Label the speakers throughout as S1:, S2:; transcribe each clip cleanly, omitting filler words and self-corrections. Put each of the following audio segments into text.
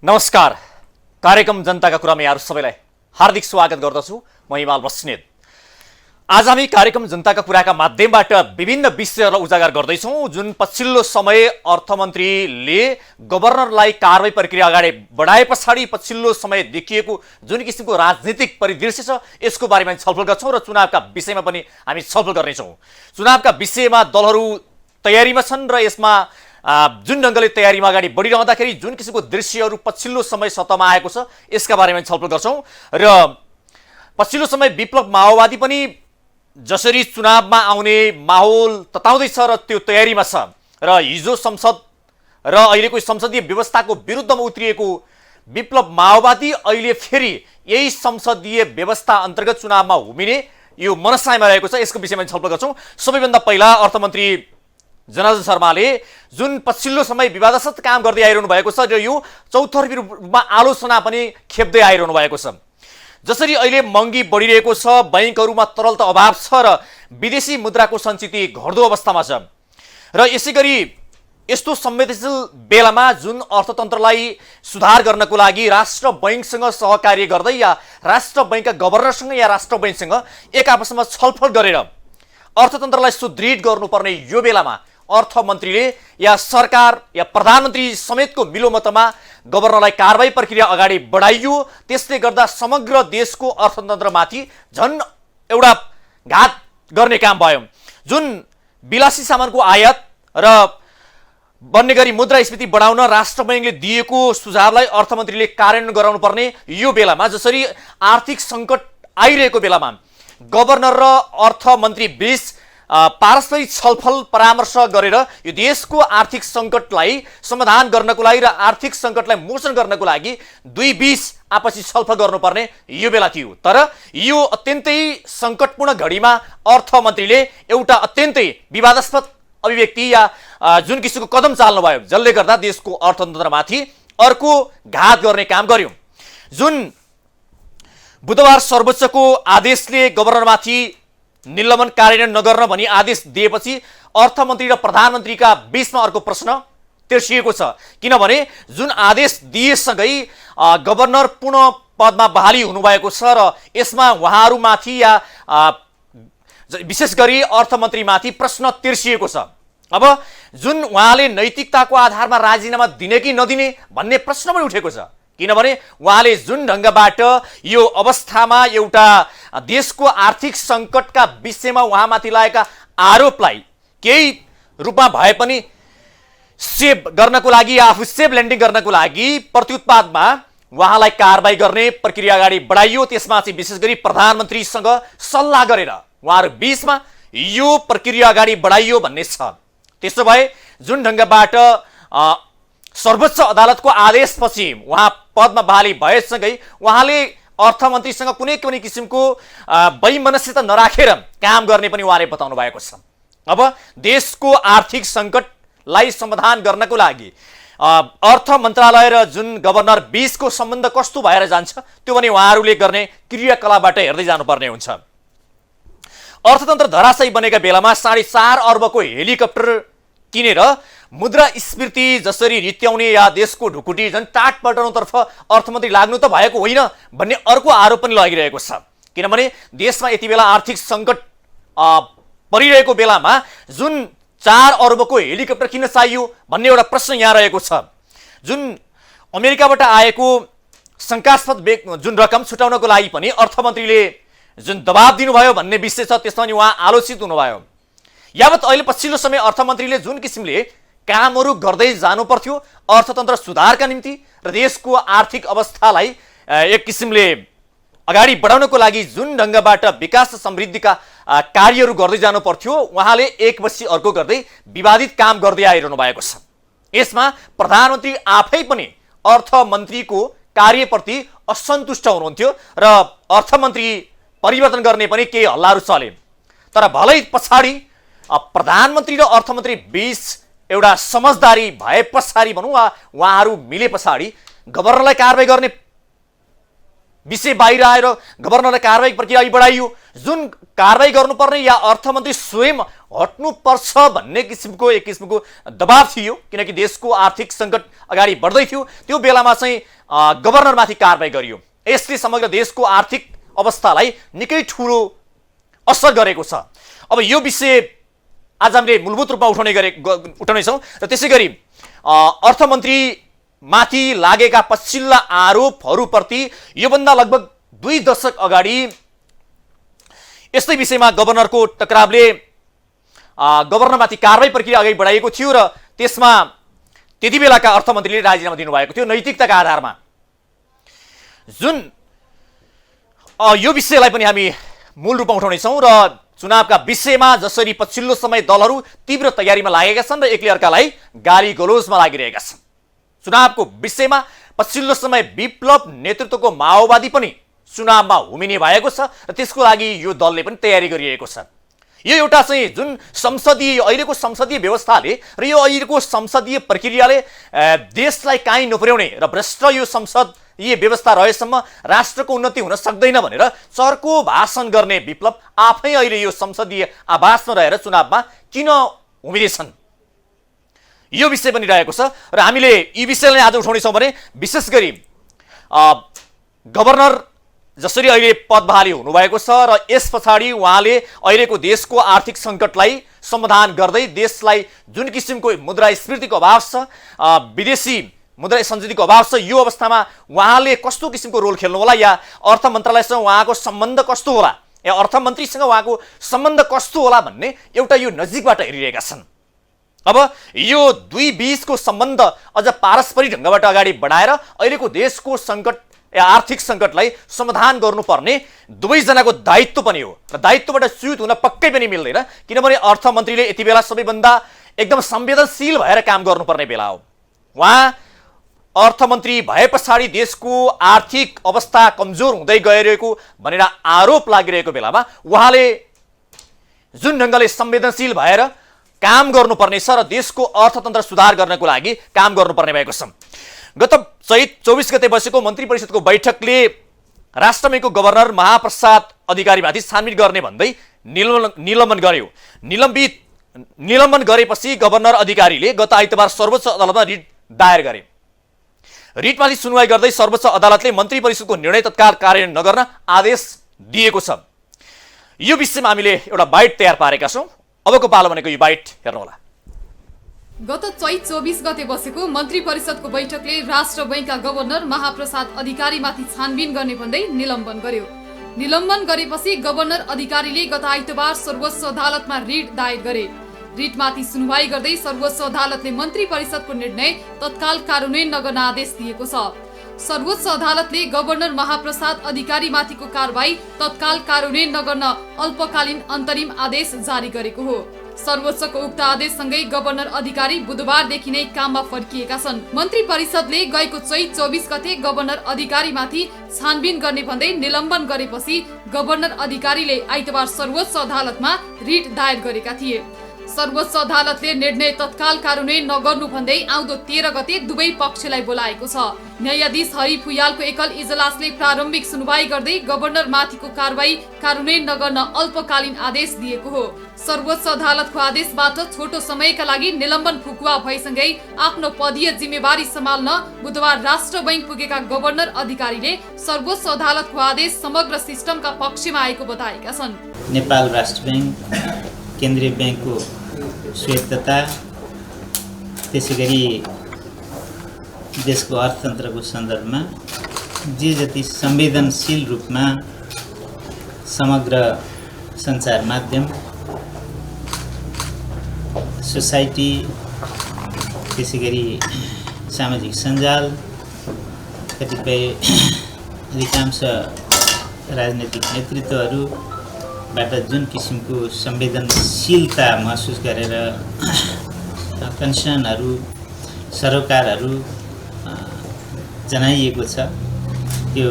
S1: नमस्कार। कार्यक्रम जनताका कुरामा यहाँहरु सबैलाई हार्दिक स्वागत गर्दछु। म हिमाल बस्नेत। आज हामी कार्यक्रम जनताका कुराका माध्यमबाट विभिन्न विषयहरूलाई उजागर गर्दैछौँ। जुन पछिल्लो समय अर्थमन्त्रीले गभर्नरलाई कारबाही प्रक्रिया अगाडि बढाए पछाडि पछिल्लो समय देखिएको जुन किसिमको राजनीतिक परिदृश्य छ यसको बारेमा छलफल गर्छौँ र चुनावका विषयमा पनि हामी छलफल गर्नेछौँ। चुनावका विषयमा दलहरू तयारीमा छन् र यसमा जुन ढङ्गले तयारीमा अगाडि बढिरहँदाखेरि जुन किसिमको दृश्यहरू पछिल्लो समय सत्तामा आएको छ यसका बारेमा छलफल गर्छौँ। र पछिल्लो समय विप्लव माओवादी पनि जसरी चुनावमा आउने माहौल तताउँदैछ र त्यो तयारीमा छ र हिजो संसद र अहिलेको संसदीय व्यवस्थाको विरुद्धमा उत्रिएको विप्लव माओवादी अहिले फेरि यही संसदीय व्यवस्था अन्तर्गत चुनावमा उभिने यो मनसायमा रहेको छ। यसको विषयमा छलफल गर्छौँ। सबैभन्दा पहिला अर्थमन्त्री जनार्दन शर्माले जुन पछिल्लो समय विवादास्पद काम गर्दै आइरहनु भएको छ र यो चौतर्फी रूपमा आलोचना पनि खेप्दै आइरहनु भएको छ। जसरी अहिले महँगी बढिरहेको छ, बैंकहरूमा तरलता अभाव छ र विदेशी मुद्राको सञ्चित घट्दो अवस्थामा छ र यसैगरी यस्तो संवेदनशील बेलामा जुन अर्थतन्त्रलाई सुधार गर्नको लागि राष्ट्र बैंकसँग सहकार्य गर्दै या राष्ट्र बैंकका गभर्नरसँग या राष्ट्र बैंकसँग एक आपसमा छलफल गरेर अर्थतन्त्रलाई सुदृढ गर्नुपर्ने यो बेलामा अर्थमन्त्रीले या सरकार या प्रधानमन्त्री समेतको मिलोमतमा गभर्नरलाई कारबाही प्रक्रिया अगाडि बढाइयो। त्यसले गर्दा समग्र देशको अर्थतन्त्रमाथि झन् एउटा घात गर्ने काम भयो। जुन विलासी सामानको आयात र बन्ने गरी मुद्रास्फीति बढाउन राष्ट्र बैंकले दिएको सुझावलाई अर्थमन्त्रीले कार्यान्वयन गराउनु पर्ने यो बेलामा जसरी आर्थिक सङ्कट आइरहेको बेलामा गभर्नर र अर्थमन्त्री बीच पारस्परिक छलफल परामर्श गरेर यो देशको आर्थिक सङ्कटलाई समाधान गर्नको लागि र आर्थिक सङ्कटलाई मोचन गर्नको लागि दुई बीच आपसी छलफल गर्नुपर्ने यो बेला थियो। तर यो अत्यन्तै सङ्कटपूर्ण घडीमा अर्थमन्त्रीले एउटा अत्यन्तै विवादास्पद अभिव्यक्ति या जुन किसिमको कदम चाल्नुभयो जसले गर्दा देशको अर्थतन्त्रमाथि अर्को घात गर्ने काम गर्यो। जुन बुधबार सर्वोच्चको आदेशले गभर्नरमाथि निलम्बन कार्यान्वयन नगर्न भनी आदेश दिएपछि अर्थमन्त्री र प्रधानमन्त्रीका बीचमा अर्को प्रश्न तिर्सिएको छ। किनभने जुन आदेश दिएसँगै गभर्नर पुनः पदमा बहाली हुनुभएको छ र यसमा उहाँहरूमाथि या विशेष गरी अर्थमन्त्रीमाथि प्रश्न तिर्सिएको छ। अब जुन उहाँले नैतिकताको आधारमा राजीनामा दिने कि नदिने भन्ने प्रश्न पनि उठेको छ। किनभने उहाँले जुन ढङ्गबाट यो अवस्थामा एउटा देशको आर्थिक सङ्कटका विषयमा उहाँमाथि लागेका आरोपलाई केही रूपमा भए पनि सेभ गर्नको लागि या आफू सेभ ल्यान्डिङ गर्नको लागि प्रत्युत्पादमा उहाँलाई कारबाही गर्ने प्रक्रिया अगाडि बढाइयो। त्यसमा चाहिँ विशेष गरी प्रधानमन्त्रीसँग सल्लाह गरेर उहाँहरू बीचमा यो प्रक्रिया अगाडि बढाइयो भन्ने छ। त्यसो भए जुन ढङ्गबाट सर्वोच्च अदालतको आदेशपछि उहाँ पदमा बहाली भएसँगै उहाँले अर्थमन्त्रीसँग कुनै पनि किसिमको वैमनस्यता नराखेर काम गर्ने पनि उहाँले बताउनु भएको छ। अब देशको आर्थिक सङ्कटलाई समाधान गर्नको लागि अर्थ मन्त्रालय र जुन गभर्नर बीचको सम्बन्ध कस्तो भएर जान्छ त्यो पनि उहाँहरूले गर्ने क्रियाकलापबाट हेर्दै जानुपर्ने हुन्छ। अर्थतन्त्र धराशायी बनेका बेलामा 4.5 अर्बको हेलिकप्टर किनेर मुद्रास्फीति जसरी रित्याउने या देशको ढुकुटी झन् टाट पल्टाउनुतर्फ अर्थमन्त्री लाग्नु त भएको होइन भन्ने अर्को आरोप पनि लागिरहेको छ। किनभने देशमा यति बेला आर्थिक सङ्कट परिरहेको बेलामा जुन 4 अर्बको हेलिकप्टर किन चाहियो भन्ने एउटा प्रश्न यहाँ रहेको छ। जुन अमेरिकाबाट आएको शङ्कास्पद जुन रकम छुटाउनको लागि पनि अर्थमन्त्रीले जुन दबाब दिनुभयो भन्ने विषय छ त्यसमा पनि उहाँ आलोचित हुनुभयो। यावत अहिले पछिल्लो समय अर्थमन्त्रीले जुन किसिमले कामहरू गर्दै जानु पर्थ्यो अर्थतन्त्र सुधारका निम्ति र देशको आर्थिक अवस्थालाई एक किसिमले अगाडि बढाउनको लागि जुन ढङ्गबाट विकास र समृद्धिका कार्यहरू गर्दै जानु पर्थ्यो उहाँले एक पछि अर्को गर्दै विवादित काम गर्दै आइरहनु भएको छ। यसमा प्रधानमन्त्री आफै पनि अर्थमन्त्रीको कार्यप्रति असन्तुष्ट हुनुहुन्थ्यो र अर्थमन्त्री परिवर्तन गर्ने पनि केही हल्लाहरू चले। तर भलै पछाडि प्रधानमन्त्री र अर्थमन्त्री बीच एउटा समझदारी भए पछाडि भनौँ वा उहाँहरू मिले पछाडि गभर्नरलाई कारबाही गर्ने विषय बाहिर आएर गभर्नरले कारबाही प्रक्रिया अघि बढाइयो। जुन कारबाही गर्नुपर्ने या अर्थमन्त्री स्वयं हट्नुपर्छ भन्ने किसिमको एक किसिमको दबाब थियो, किनकि देशको आर्थिक सङ्कट अगाडि बढ्दै थियो। त्यो बेलामा चाहिँ गभर्नरमाथि कारबाही गरियो। यसले समग्र देशको आर्थिक अवस्थालाई निकै ठुलो असर गरेको छ। अब यो विषय आज हामीले मूलभूत रूपमा उठाउनेछौँ र त्यसै गरी अर्थमन्त्रीमाथि लागेका पछिल्ला आरोपहरूप्रति योभन्दा लगभग 2 दशक अगाडि यस्तै विषयमा गभर्नरको टकरावले गभर्नरमाथि कारबाही प्रक्रिया अगाडि बढाइएको थियो र त्यसमा त्यति बेलाका अर्थमन्त्रीले राजीनामा दिनुभएको थियो नैतिकताका आधारमा। जुन यो विषयलाई पनि हामी मूल रूपमा उठाउनेछौँ र चुनावका विषयमा जसरी पछिल्लो समय दलहरू तीव्र तयारीमा लागेका छन् र एकले अर्कालाई गाली गलोजमा लागिरहेका छन्। चुनावको विषयमा पछिल्लो समय विप्लव नेतृत्वको माओवादी पनि चुनावमा हुमिने भएको छ र त्यसको लागि यो दलले पनि तयारी गरिरहेको छ। यो एउटा चाहिँ जुन अहिलेको संसदीय व्यवस्थाले र यो अहिलेको संसदीय प्रक्रियाले देशलाई काहीँ नपुर्याउने र भ्रष्ट यो संसदीय व्यवस्था रहेसम्म राष्ट्रको उन्नति हुन सक्दैन भनेर चर्को भाषण गर्ने विप्लव आफै अहिले यो संसदीय आवासमा रहेर चुनावमा किन उम्मिँदैछन्, यो विषय पनि रहेको छ। र हामीले यी विषयलाई आज उठाउनेछौँ भने विशेष गरी गभर्नर जसरी अहिले पद बहाली हुनुभएको छ र यस पछाडि उहाँले अहिलेको देशको आर्थिक सङ्कटलाई समाधान गर्दै देशलाई जुन किसिमको मुद्रास्फीतिको अभाव छ, विदेशी मुद्रा सञ्चितको अभाव छ, यो अवस्थामा उहाँले कस्तो किसिमको रोल खेल्नु होला या अर्थ मन्त्रालयसँग उहाँको सम्बन्ध कस्तो होला या अर्थमन्त्रीसँग उहाँको सम्बन्ध कस्तो होला भन्ने एउटा यो नजिकबाट हेरिरहेका छन्। अब यो दुई बीचको सम्बन्ध अझ पारस्परिक ढङ्गबाट अगाडि बढाएर अहिलेको देशको सङ्कट या आर्थिक सङ्कटलाई समाधान गर्नुपर्ने दुवैजनाको दायित्व पनि हो र दायित्वबाट च्युत हुन पक्कै पनि मिल्दैन, किनभने अर्थमन्त्रीले यति बेला सबैभन्दा एकदम संवेदनशील भएर काम गर्नुपर्ने बेला हो। उहाँ अर्थमन्त्री भए पछाडि देशको आर्थिक अवस्था कमजोर हुँदै गइरहेको भनेर आरोप लागिरहेको बेलामा उहाँले जुन ढङ्गले संवेदनशील भएर काम गर्नुपर्ने छ र देशको अर्थतन्त्र सुधार गर्नको लागि काम गर्नुपर्ने भएको छ। गत चैत 24 गते बसेको मन्त्री परिषदको बैठकले राष्ट्रमैको गभर्नर महाप्रसाद अधिकारीमाथि छानबिन गर्ने भन्दै निलम्बन गर्यो। निलम्बन गरेपछि गभर्नर अधिकारीले गत आइतबार सर्वोच्च अदालतमा रिट दायर गरे। रिटमाथि सुनवाई गर्दै सर्वोच्च अदालतले मन्त्री परिषदको निर्णय तत्काल कार्यान्वयन नगर्न आदेश दिएको छ। यो विषयमा हामीले एउटा बाइट तयार पारेका छौँ। अबको पालो भनेको यो बाइट हेर्नुहोला।
S2: गत चैत 24 गते बसेको मन्त्री परिषदको बैठकले राष्ट्र बैंकका गभर्नर महाप्रसाद अधिकारीमाथि छानबिन गर्ने भन्दै निलम्बन गर्यो। निलम्बन गरेपछि गभर्नर अधिकारीले गत आइतबार सर्वोच्च अदालतमा रिट दायर गरे। रिटमाथि सुनवाई गर्दै सर्वोच्च अदालतले मन्त्री परिषदको निर्णय तत्काल कार्यान्वयन नगर्न आदेश दिएको छ। सर्वोच्च अदालतले गभर्नर महाप्रसाद अधिकारीमाथिको कारबाही तत्काल कार्यान्वयन नगर्न अल्पकालीन अन्तरिम आदेश जारी गरेको हो। सर्वोच्चको उक्त आदेशसँगै गभर्नर अधिकारी बुधबारदेखि नै काममा फर्किएका छन्। मन्त्री परिषदले गएको चैत 24 गते गभर्नर अधिकारीमाथि छानबिन गर्ने भन्दै निलम्बन गरेपछि गभर्नर अधिकारीले आइतबार सर्वोच्च अदालतमा रिट दायर गरेका थिए। सर्वोच्च अदालतले निर्णय तत्काल कार्यान्वयन नगर्नु भन्दै आउँदो 13 गते दुवै पक्षलाई बोलाएको छ। न्यायाधीश हरि फुयालको एकल इजलासले प्रारम्भिक सुनवाई गर्दै गभर्नर माथिको कारबाही कार्यान्वयन नगर्न अल्पकालीन आदेश दिएको हो। सर्वोच्च अदालतको आदेशबाट छोटो समयका लागि निलम्बन फुकुवा भएसँगै आफ्नो पदीय जिम्मेवारी सम्हाल्न बुधबार राष्ट्र बैंक पुगेका गभर्नर अधिकारीले सर्वोच्च अदालतको आदेश समग्र सिस्टमका पक्षमा आएको बताएका छन्।
S3: नेपाल राष्ट्र बैंक केन्द्रीय बैंकको स्वायत्तता, त्यसैगरी देशको अर्थतन्त्रको सन्दर्भमा जे जति संवेदनशील रूपमा समग्र सञ्चार माध्यम, सोसाइटी, त्यसैगरी सामाजिक सञ्जाल, कतिपय अधिकांश राजनैतिक नेतृत्वहरूबाट जुन किसिमको संवेदनशीलता महसुस गरेर कन्सर्नहरू सरोकारहरू जनाइएको छ, त्यो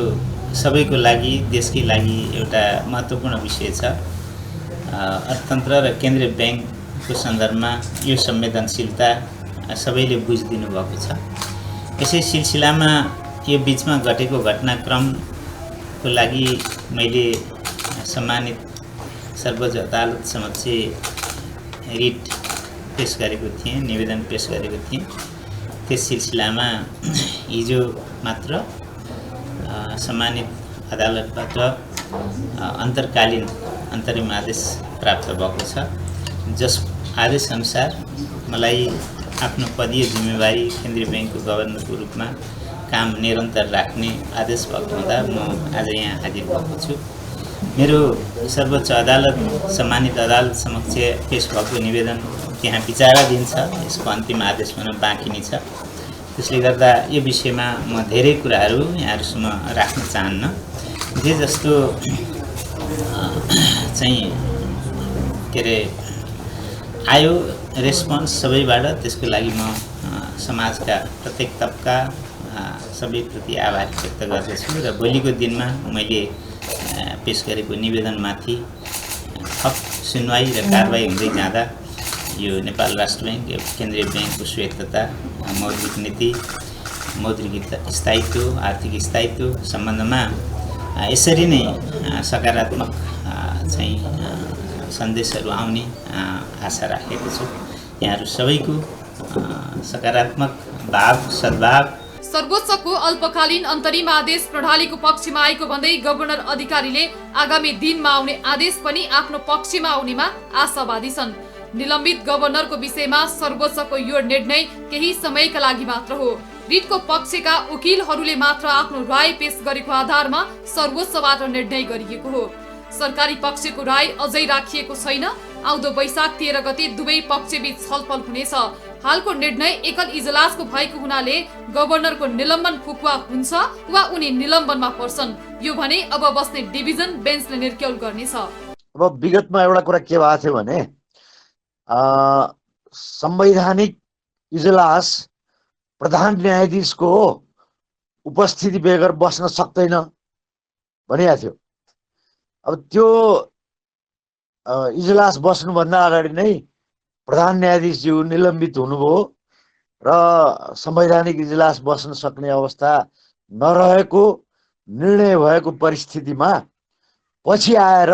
S3: सबैको लागि देशकै लागि एउटा महत्त्वपूर्ण विषय छ। अर्थतन्त्र र केन्द्रीय बैंकको सन्दर्भमा यो संवेदनशीलता सबैले बुझिदिनु भएको छ। यसै सिलसिलामा यो बिचमा घटेको घटनाक्रम को लागि मैले सम्मानित सर्वोच्च अदालत समक्ष रिट पेश गरेको थिएँ, निवेदन पेश गरेको थिएँ। त्यस सिलसिलामा हिजो मात्र सम्मानित अदालतबाट अन्तर्कालीन अन्तरिम आदेश प्राप्त भएको छ, जस आदेशअनुसार मलाई आफ्नो पदीय जिम्मेवारी केन्द्रीय ब्याङ्कको गभर्नरको रूपमा काम निरन्तर राख्ने आदेश भएको हुँदा म आज यहाँ हाजिर भएको छु। मेरो सर्वोच्च अदालत सम्मानित अदालत समक्ष पेश भएको निवेदन त्यहाँ विचाराधीन छ, यसको अन्तिम आदेश हुन बाँकी नै छ। त्यसले गर्दा यो विषयमा म धेरै कुराहरू यहाँहरूसँग राख्न चाहन्न। जे जस्तो चाहिँ के अरे आयो रेस्पोन्स सबैबाट, त्यसको लागि म समाजका प्रत्येक तबका सबैप्रति आभार व्यक्त गर्दछु र भोलिको दिनमा मैले पेश गरेको निवेदनमाथि थप सुनवाई र कारबाही हुँदै जाँदा यो नेपाल राष्ट्र ब्याङ्क केन्द्रीय ब्याङ्कको स्वायत्तता, मौद्रिक नीति, मौद्रिक स्थायित्व, आर्थिक स्थायित्व सम्बन्धमा यसरी नै सकारात्मक चाहिँ सन्देशहरू आउने आशा राखेको छु। यहाँहरू सबैको सकारात्मक भाव, सद्भाव।
S2: सर्वोच्चको अल्पकालीन अन्तरिम आदेश प्रणालीको पक्षमा आएको भन्दै गभर्नर अधिकारीले आगामी दिनमा आउने आदेश पनि आफ्नो पक्षमा आउनेमा आशावादी छन्। निलम्बित गभर्नरको विषयमा सर्वोच्चको यो निर्णय केही समयका लागि मात्र हो। रिटको पक्षका वकिलहरूले मात्र आफ्नो राय पेश गरेको आधारमा सर्वोच्चबाट निर्णय गरिएको हो। सरकारी पक्षको राय अझै राखिएको छैन। आउँदो वैशाख 13 गते दुवै पक्षबीच छलफल हुनेछ। हालको निर्णय एकल इजलासको भएको हुनाले गभर्नरको निलम्बन फुकुवा हुन्छ वा उनी निलम्बनमा पर्छन्, यो भने अब बस्ने डिभिजन बेन्चले निर्क्यौल गर्नेछ।
S4: अब विगतमा एउटा कुरा के भएको थियो भने संवैधानिक इजलास प्रधान न्यायाधीशको उपस्थिति बेगर बस्न सक्दैन भनिएको थियो। अब त्यो इजलास बस्नुभन्दा अगाडि नै प्रधान न्यायाधीशज्यू निलम्बित हुनुभयो र संवैधानिक इजलास बस्न सक्ने अवस्था नरहेको निर्णय भएको परिस्थितिमा पछि आएर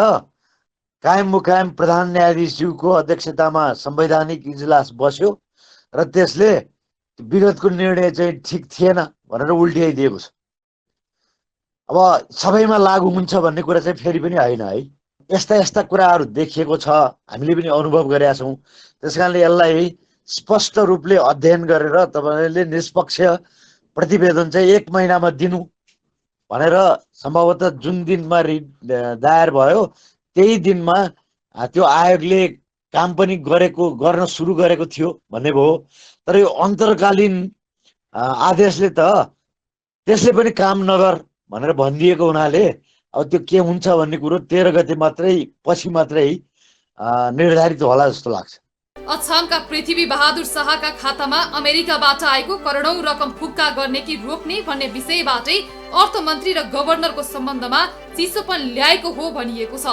S4: कायम मुकायम प्रधान न्यायाधीशज्यूको अध्यक्षतामा संवैधानिक इजलास बस्यो र त्यसले विगतको निर्णय चाहिँ ठिक थिएन भनेर उल्ट्याइदिएको छ। अब सबैमा लागू हुन्छ भन्ने कुरा चाहिँ फेरि पनि होइन है। यस्ता यस्ता कुराहरू देखिएको छ, हामीले पनि अनुभव गरेका छौँ। त्यसकारणले यसलाई स्पष्ट रूपले अध्ययन गरेर तपाईँले निष्पक्ष प्रतिवेदन चाहिँ 1 महिनामा दिनु भनेर सम्भवतः जुन दिनमा दायर भयो त्यही दिनमा त्यो आयोगले काम पनि गर्न सुरु गरेको थियो भन्ने भयो। तर यो अन्तर्कालीन आदेशले त त्यसले पनि काम नगर भनेर भनिदिएको हुनाले अब त्यो के हुन्छ भन्ने कुरो 13 गते मात्रै पछि मात्रै निर्धारित होला जस्तो लाग्छ।
S2: अछामका पृथ्वी बहादुर शाहका खातामा अमेरिकाबाट आएको करोडौं रकम फुक्का गर्ने कि रोक्ने भन्ने विषयबाटै अर्थमन्त्री र गभर्नरको सम्बन्धमा चिसोपन ल्याएको हो भनिएको छ।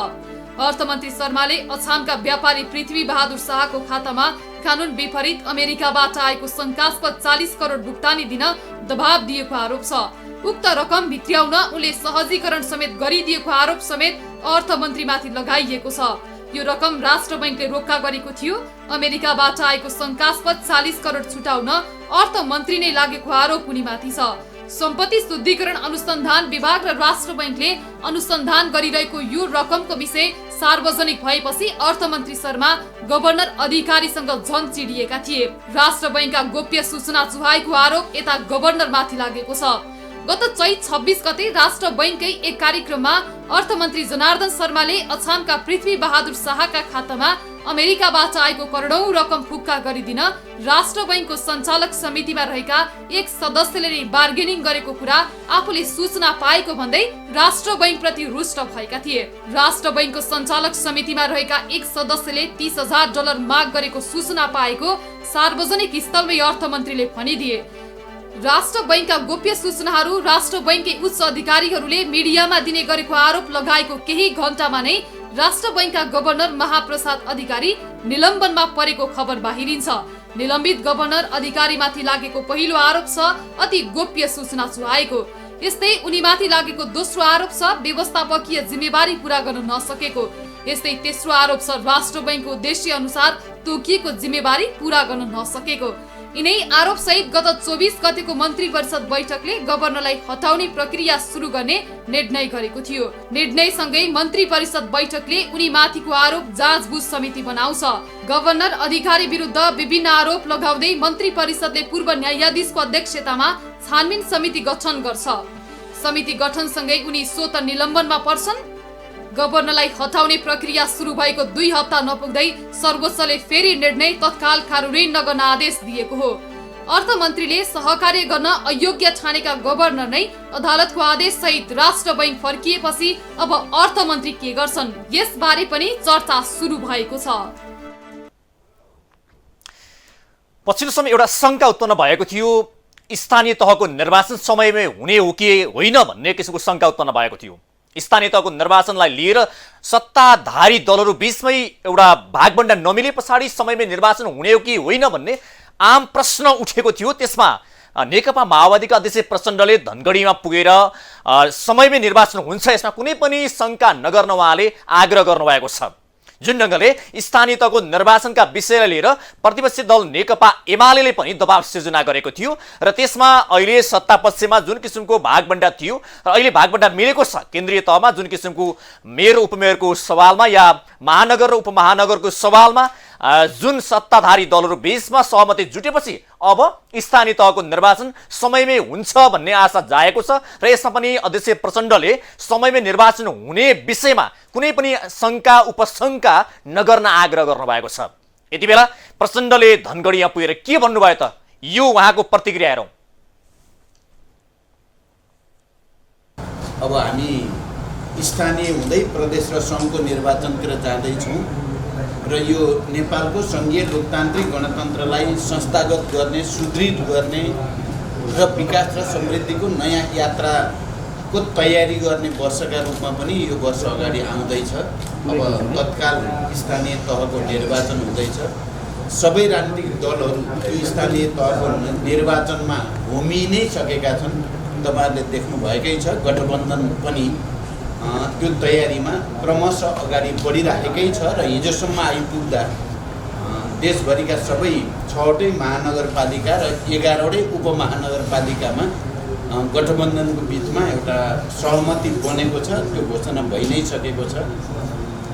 S2: अर्थमन्त्री शर्माले अछामका व्यापारी पृथ्वी बहादुर शाहको खातामा कानुन विपरीत अमेरिकाबाट आएको शंकास्पद 40 करोड भुक्तानी दिन दबाब दिएको आरोप छ। उक्त रकम भित्र्याउन उनले सहजीकरण समेत गरिदिएको आरोप समेत अर्थमन्त्रीमाथि लगाइएको छ। यो रकम राष्ट्र बैंकले रोक्का गरेको थियो। अमेरिकाबाट आएको शंकास्पद 40 करोड छुटाउन अर्थमन्त्री नै लागेको आरोप उनीमाथि छ। सम्पत्ति शुद्धिकरण अनुसन्धान विभाग र राष्ट्र बैंकले अनुसन्धान गरिरहेको यो रकमको विषय सार्वजनिक भएपछि अर्थमन्त्री शर्मा गभर्नर अधिकारीसँग झन चिडिएका थिए। राष्ट्र बैंकका गोप्य सूचना चुहाएको आरोप यता गभर्नरमाथि लागेको छ। गत चैत 26 गते राष्ट्र बैंककै एक कार्यक्रममा अर्थमन्त्री जनार्दन शर्माले अछामका पृथ्वी बहादुर शाहका खातामा अमेरिकाबाट आएको करोडौं रकम फुक्का गरिदिन राष्ट्र बैंकको सञ्चालक समितिमा रहेका एक सदस्यले नै बार्गेनिङ गरेको कुरा आफूले सूचना पाएको भन्दै राष्ट्र बैंक प्रति रुष्ट भएका थिए। राष्ट्र बैंकको सञ्चालक समितिमा रहेका एक सदस्यले $30,000 माग गरेको सूचना पाएको सार्वजनिक स्थलमै अर्थमन्त्रीले भनिदिए। राष्ट्र बैंकका गोप्य सूचनाहरू राष्ट्र बैंककै उच्च अधिकारीहरूले मिडियामा दिने गरेको आरोप लगाएको केही घण्टामा नै राष्ट्र बैंकका गभर्नर महाप्रसाद अधिकारी निलम्बनमा परेको खबर बाहिरिन्छ। निलम्बित गभर्नर अधिकारीमाथि लागेको पहिलो आरोप छ अति गोप्य सूचना चुहाएको। यस्तै उनीमाथि लागेको दोस्रो आरोप छ व्यवस्थापकीय जिम्मेवारी पूरा गर्न नसकेको। यस्तै तेस्रो आरोप छ राष्ट्र बैंकको उद्देश्य अनुसार तोकिएको जिम्मेवारी पूरा गर्न नसकेको। यिनै आरोप सहित गत 24 गतेको मन्त्री परिषद बैठकले गभर्नरलाई हटाउने प्रक्रिया सुरु गर्ने निर्णय गरेको थियो। निर्णयसँगै मन्त्री परिषद बैठकले उनीमाथिको आरोप जाँचबुझ समिति बनाउँछ। गभर्नर अधिकारी विरुद्ध विभिन्न आरोप लगाउँदै मन्त्री परिषदले पूर्व न्यायाधीशको अध्यक्षतामा छानबिन समिति गठन गर्छ। समिति गठनसँगै उनी स्वतः निलम्बनमा पर्छन्। गभर्नरलाई हटाउने प्रक्रिया सुरु भएको 2 हप्ता नपुग्दै सर्वोच्चले फेरि निर्णय तत्काल कार्यान्वयन नगर्न आदेश दिएको हो। अर्थमन्त्रीले सहकार्य गर्न अयोग्य ठानेका गभर्नर नै अदालतको आदेश सहित राष्ट्र बैंक फर्किएपछि अब अर्थमन्त्री के गर्छन् यसबारे पनि चर्चा सुरु भएको छ।
S1: पछिल्लो समय एउटा शंका उत्पन्न भएको थियो, स्थानीय तहको निर्वाचन समयमै हुने हो कि होइन भन्ने किसिमको शंका उत्पन्न भएको थियो। स्थानीय तहको निर्वाचनलाई लिएर सत्ताधारी दलहरू बीचमै एउटा भागबण्डा नमिले पछाडि समयमै निर्वाचन हुने हो कि होइन भन्ने आम प्रश्न उठेको थियो। त्यसमा नेकपा माओवादीका अध्यक्ष प्रचण्डले धनगढीमा पुगेर समयमै निर्वाचन हुन्छ यसमा कुनै पनि शंका नगर्न उहाँले आग्रह गर्नुभएको छ। जुन ढङ्गले स्थानीय तहको निर्वाचनका विषयलाई लिएर प्रतिपक्षी दल नेकपा एमाले पनि दबाव सिर्जना गरेको थियो र त्यसमा अहिले सत्ता पक्षमा जुन किसिमको भागबण्डा थियो र अहिले भागबण्डा मिलेको छ। केन्द्रीय तहमा जुन किसिमको मेयर उपमेयरको सवालमा या महानगर र उपमहानगरको सवालमा जुन सत्ताधारी दलहरू बीचमा सहमति जुटेपछि अब स्थानीय तहको निर्वाचन समयमै हुन्छ भन्ने आशा जाएको छ र यसमा पनि अध्यक्ष प्रचण्डले समयमै निर्वाचन हुने विषयमा कुनै पनि शंका उपशंका नगर्न आग्रह गर्नुभएको छ। यति बेला प्रचण्डले धनगढीमा पुगेर के भन्नुभयो त यो उहाँको प्रतिक्रिया हेरौँ।
S5: अब हामी स्थानीय हुँदै प्रदेश र सङ्घको निर्वाचनतिर जाँदैछौँ र यो नेपालको सङ्घीय लोकतान्त्रिक गणतन्त्रलाई संस्थागत गर्ने, सुदृढ गर्ने र विकास र समृद्धिको नयाँ यात्राको तयारी गर्ने वर्षका रूपमा पनि यो वर्ष अगाडि आउँदैछ। अब तत्काल स्थानीय तहको निर्वाचन हुँदैछ। सबै राजनीतिक दलहरू यो स्थानीय तहको निर्वाचनमा होमि नै सकेका छन्। तपाईँहरूले देख्नुभएकै छ गठबन्धन पनि त्यो तयारीमा क्रमशः अगाडि बढिरहेकै छ र हिजोसम्म आइपुग्दा देशभरिका सबै 6वटै महानगरपालिका र 11वटै उपमहानगरपालिकामा गठबन्धनको बिचमा एउटा सहमति बनेको छ। त्यो घोषणा भइ नै सकेको छ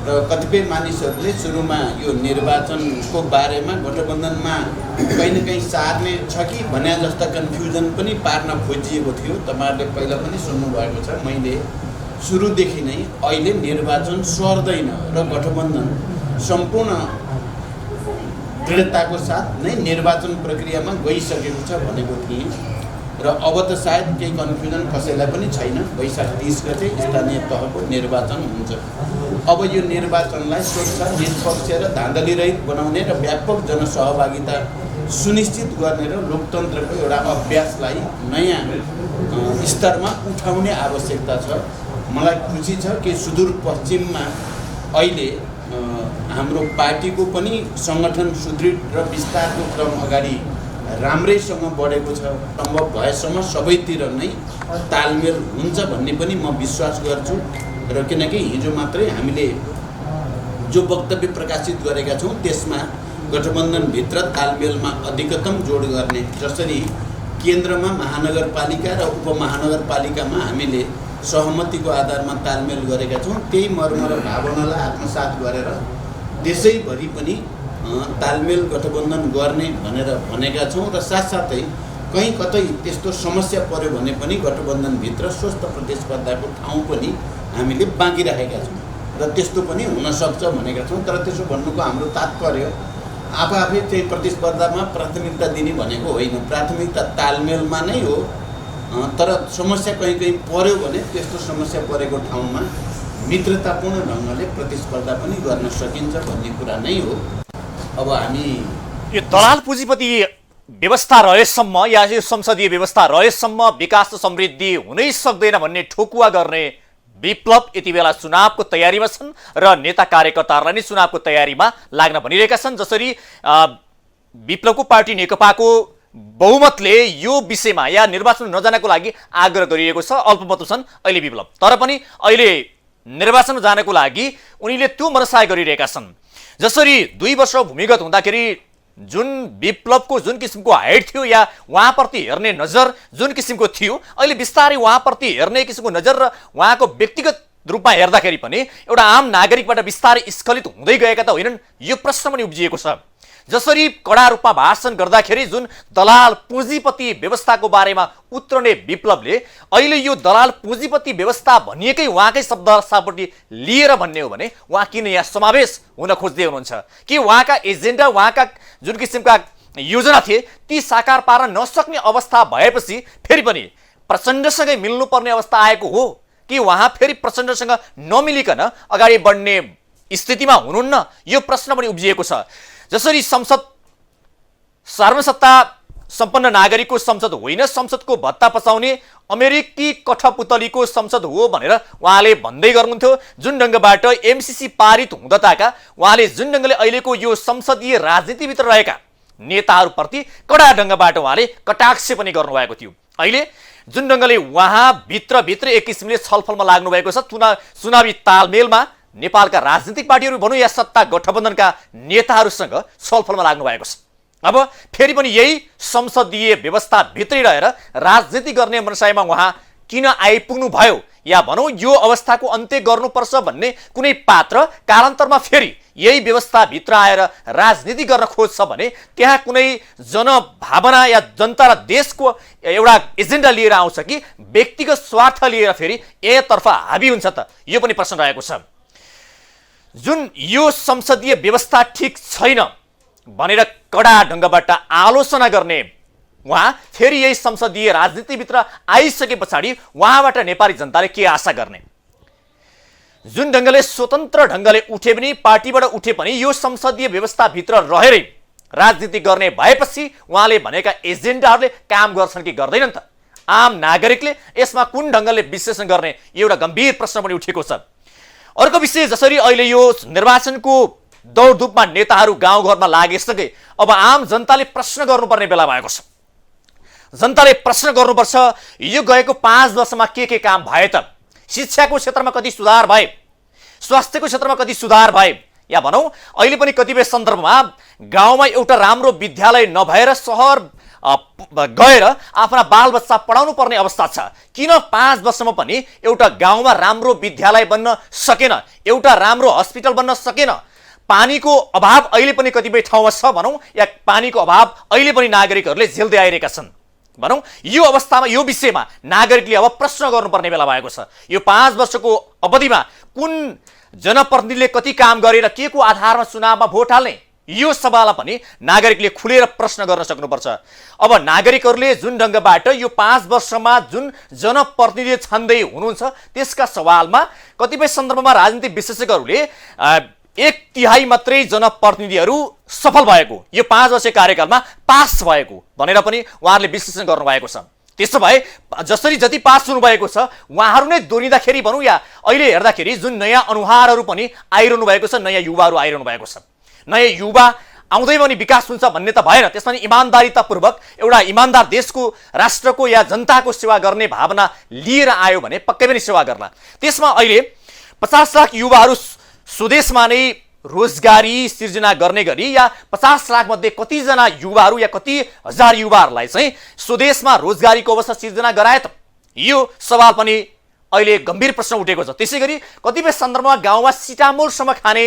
S5: र कतिपय मानिसहरूले सुरुमा यो निर्वाचनको बारेमा गठबन्धनमा कहीँ न कहीँ सार्ने छ कि भन्या जस्ता कन्फ्युजन पनि पार्न खोजिएको थियो। तपाईँहरूले पहिला पनि सुन्नुभएको छ। मैले सुरुदेखि नै अहिले निर्वाचन सर्दैन र गठबन्धन सम्पूर्ण दृढताको साथ नै निर्वाचन प्रक्रियामा गइसकेको छ भनेको थिएँ र अब त सायद केही कन्फ्युजन कसैलाई पनि छैन। वैशाख 30 गते स्थानीय तहको निर्वाचन हुन्छ। अब यो निर्वाचनलाई स्वच्छ, निष्पक्ष र धाँधलीरहित बनाउने र व्यापक जनसहभागिता सुनिश्चित गर्ने र लोकतन्त्रको एउटा अभ्यासलाई नयाँ स्तरमा उठाउने आवश्यकता छ। मलाई खुसी छ कि सुदूरपश्चिममा अहिले हाम्रो पार्टीको पनि सङ्गठन सुदृढ र विस्तारको क्रम अगाडि राम्रैसँग बढेको छ। सम्भव भएसम्म सबैतिर नै तालमेल हुन्छ भन्ने पनि म विश्वास गर्छु र किनकि हिजो मात्रै हामीले जो वक्तव्य प्रकाशित गरेका छौँ त्यसमा गठबन्धनभित्र तालमेलमा अधिकतम जोड गर्ने, जसरी केन्द्रमा महानगरपालिका र उपमहानगरपालिकामा हामीले सहमतिको आधारमा तालमेल गरेका छौँ, त्यही मर्म र भावनालाई आत्मसात गरेर देशैभरि पनि तालमेल गठबन्धन गर्ने भनेर भनेका छौँ र साथसाथै कहीँ कतै त्यस्तो समस्या पर्यो भने पनि गठबन्धनभित्र स्वस्थ प्रतिस्पर्धाको ठाउँ पनि हामीले बाँकी राखेका छौँ र त्यस्तो पनि हुनसक्छ भनेका छौँ। तर त्यसो भन्नुको हाम्रो तात्पर्य आफै चाहिँ प्रतिस्पर्धामा प्राथमिकता दिने भनेको होइन, प्राथमिकता तालमेलमा नै हो। तर समस्या कहीँ पर्यो भने त्यस्तो समस्या परेको ठाउँमा मित्रतापूर्ण ढङ्गले प्रतिस्पर्धा पनि गर्न सकिन्छ भन्ने कुरा नै हो। अब हामी
S1: यो दलाल पुँजीपति व्यवस्था रहेसम्म या यो संसदीय व्यवस्था रहेसम्म विकास र समृद्धि हुनै सक्दैन भन्ने ठोकुवा गर्ने विप्लव यति बेला चुनावको तयारीमा छन् र नेता कार्यकर्ताहरूलाई नै चुनावको तयारीमा लाग्न भनिरहेका छन्। जसरी विप्लवको पार्टी नेकपाको बहुमतले यो विषयमा या निर्वाचन नजानको लागि आग्रह गरिएको छ। अल्पमत छन् अहिले विप्लव, तर पनि अहिले निर्वाचन जानको लागि उनीले त्यो मनसाय गरिरहेका छन्। जसरी 2 वर्ष भूमिगत हुँदाखेरि जुन विप्लवको जुन किसिमको हाइट थियो या उहाँप्रति हेर्ने नजर जुन किसिमको थियो, अहिले बिस्तारै उहाँप्रति हेर्ने किसिमको नजर र उहाँको व्यक्तिगत रूपमा हेर्दाखेरि पनि एउटा आम नागरिकबाट बिस्तारै स्खलित हुँदै गएका त होइनन्, यो प्रश्न पनि उब्जिएको छ। जसरी कडा रूपमा भाषण गर्दाखेरि जुन दलाल पुँजीपति व्यवस्थाको बारेमा उत्रने विप्लवले अहिले यो दलाल पुँजीपति व्यवस्था भनिएकै उहाँकै शब्द सापट्टि लिएर भन्ने हो भने उहाँ किन यहाँ समावेश हुन खोज्दै हुनुहुन्छ कि उहाँका एजेन्डा, उहाँका जुन किसिमका योजना थिए ती साकार पार्न नसक्ने अवस्था भएपछि फेरि पनि प्रचण्डसँगै मिल्नुपर्ने अवस्था आएको हो कि उहाँ फेरि प्रचण्डसँग नमिलिकन अगाडि बढ्ने स्थितिमा हुनुहुन्न, यो प्रश्न पनि उब्जिएको छ। जसरी संसद सार्वसत्ता सम्पन्न नागरिकको संसद होइन, संसदको भत्ता पचाउने अमेरिकी कठपुतलीको संसद हो भनेर उहाँले भन्दै गर्नुहुन्थ्यो। जुन ढङ्गबाट एमसीसी पारित हुँदाका उहाँले जुन ढङ्गले अहिलेको यो संसदीय राजनीतिभित्र रहेका नेताहरूप्रति कडा ढङ्गबाट उहाँले कटाक्ष पनि गर्नुभएको थियो। अहिले जुन ढङ्गले उहाँ भित्र एक किसिमले छलफलमा लाग्नु भएको छ, चुनावी तालमेलमा नेपालका राजनीतिक पार्टीहरू भनौँ या सत्ता गठबन्धनका नेताहरूसँग छलफलमा लाग्नु भएको छ। अब फेरि पनि यही संसदीय व्यवस्था भित्रै रहेर राजनीति गर्ने मनसायमा उहाँ किन आइपुग्नु भयो या भनौँ यो अवस्थाको अन्त्य गर्नुपर्छ भन्ने कुनै पात्र कालान्तरमा फेरि यही व्यवस्थाभित्र आएर राजनीति गर्न खोज्छ भने त्यहाँ कुनै जनभावना या जनता र देशको एउटा एजेन्डा लिएर आउँछ कि व्यक्तिगत स्वार्थ लिएर फेरि एतर्फ हाबी हुन्छ त, यो पनि प्रश्न रहेको छ। जुन यो संसदीय व्यवस्था ठिक छैन भनेर कडा ढङ्गबाट आलोचना गर्ने उहाँ फेरि यही संसदीय राजनीतिभित्र आइसके पछाडि उहाँबाट नेपाली जनताले के आशा गर्ने? जुन ढङ्गले स्वतन्त्र ढङ्गले उठे पनि, पार्टीबाट उठे पनि यो संसदीय व्यवस्थाभित्र रहेरै राजनीति गर्ने भएपछि उहाँले भनेका एजेन्डाहरूले काम गर्छन् कि गर्दैनन् त? आम नागरिकले यसमा कुन ढङ्गले विश्लेषण गर्ने एउटा गम्भीर प्रश्न पनि उठेको छ। अर्को विषय, जसरी अहिले यो निर्वाचनको दौडधुपमा नेताहरू गाउँघरमा लागेसँगै अब आम जनताले प्रश्न गर्नुपर्ने बेला भएको छ। जनताले प्रश्न गर्नुपर्छ, यो गएको 5 वर्षमा के काम भए त? शिक्षाको क्षेत्रमा कति सुधार भए? स्वास्थ्यको क्षेत्रमा कति सुधार भए? या भनौँ अहिले पनि कतिपय सन्दर्भमा गाउँमा एउटा राम्रो विद्यालय नभएर सहर गएर आफ्ना बालबच्चा पढाउनु पर्ने अवस्था छ। किन 5 वर्षमा पनि एउटा गाउँमा राम्रो विद्यालय बन्न सकेन, एउटा राम्रो हस्पिटल बन्न सकेन? पानीको अभाव अहिले पनि कतिपय ठाउँमा छ भनौँ, या पानीको अभाव अहिले पनि नागरिकहरूले झेल्दै आइरहेका छन् भनौँ। यो अवस्थामा यो विषयमा नागरिकले अब प्रश्न गर्नुपर्ने बेला भएको छ। यो 5 वर्षको अवधिमा कुन जनप्रतिनिधिले कति काम गरेर के को आधारमा चुनावमा भोट हाल्ने, यो सवाललाई पनि नागरिकले खुलेर प्रश्न गर्न सक्नुपर्छ। अब नागरिकहरूले जुन ढङ्गबाट यो 5 वर्षमा जुन जनप्रतिनिधि छान्दै हुनुहुन्छ त्यसका सवालमा कतिपय सन्दर्भमा राजनीतिक विश्लेषकहरूले 1/3 मात्रै जनप्रतिनिधिहरू सफल भएको, यो 5 वर्षीय कार्यकालमा पास भएको भनेर पनि उहाँहरूले विश्लेषण गर्नुभएको छ। त्यसो भए जसरी जति पास हुनुभएको छ उहाँहरू नै दोहोरिँदाखेरि भनौँ या अहिले हेर्दाखेरि जुन नयाँ अनुहारहरू पनि आइरहनु भएको छ, नयाँ युवाहरू आइरहनु भएको छ, नयाँ युवा आउँदै पनि विकास हुन्छ भन्ने त भएन। त्यसमा नि इमान्दारितापूर्वक एउटा इमान्दार देशको, राष्ट्रको या जनताको सेवा गर्ने भावना लिएर आयो भने पक्कै पनि सेवा गर्ला। त्यसमा अहिले 50 लाख युवाहरू स्वदेशमा नै रोजगारी सिर्जना गर्ने गरी या 50 लाख मध्ये कतिजना युवाहरू या कति हजार युवाहरूलाई चाहिँ स्वदेशमा रोजगारीको अवस्था सिर्जना गराए त? यो सवाल पनि अहिले गम्भीर प्रश्न उठेको छ। त्यसै गरी कतिपय सन्दर्भमा गाउँमा सिटामोलसम्म खाने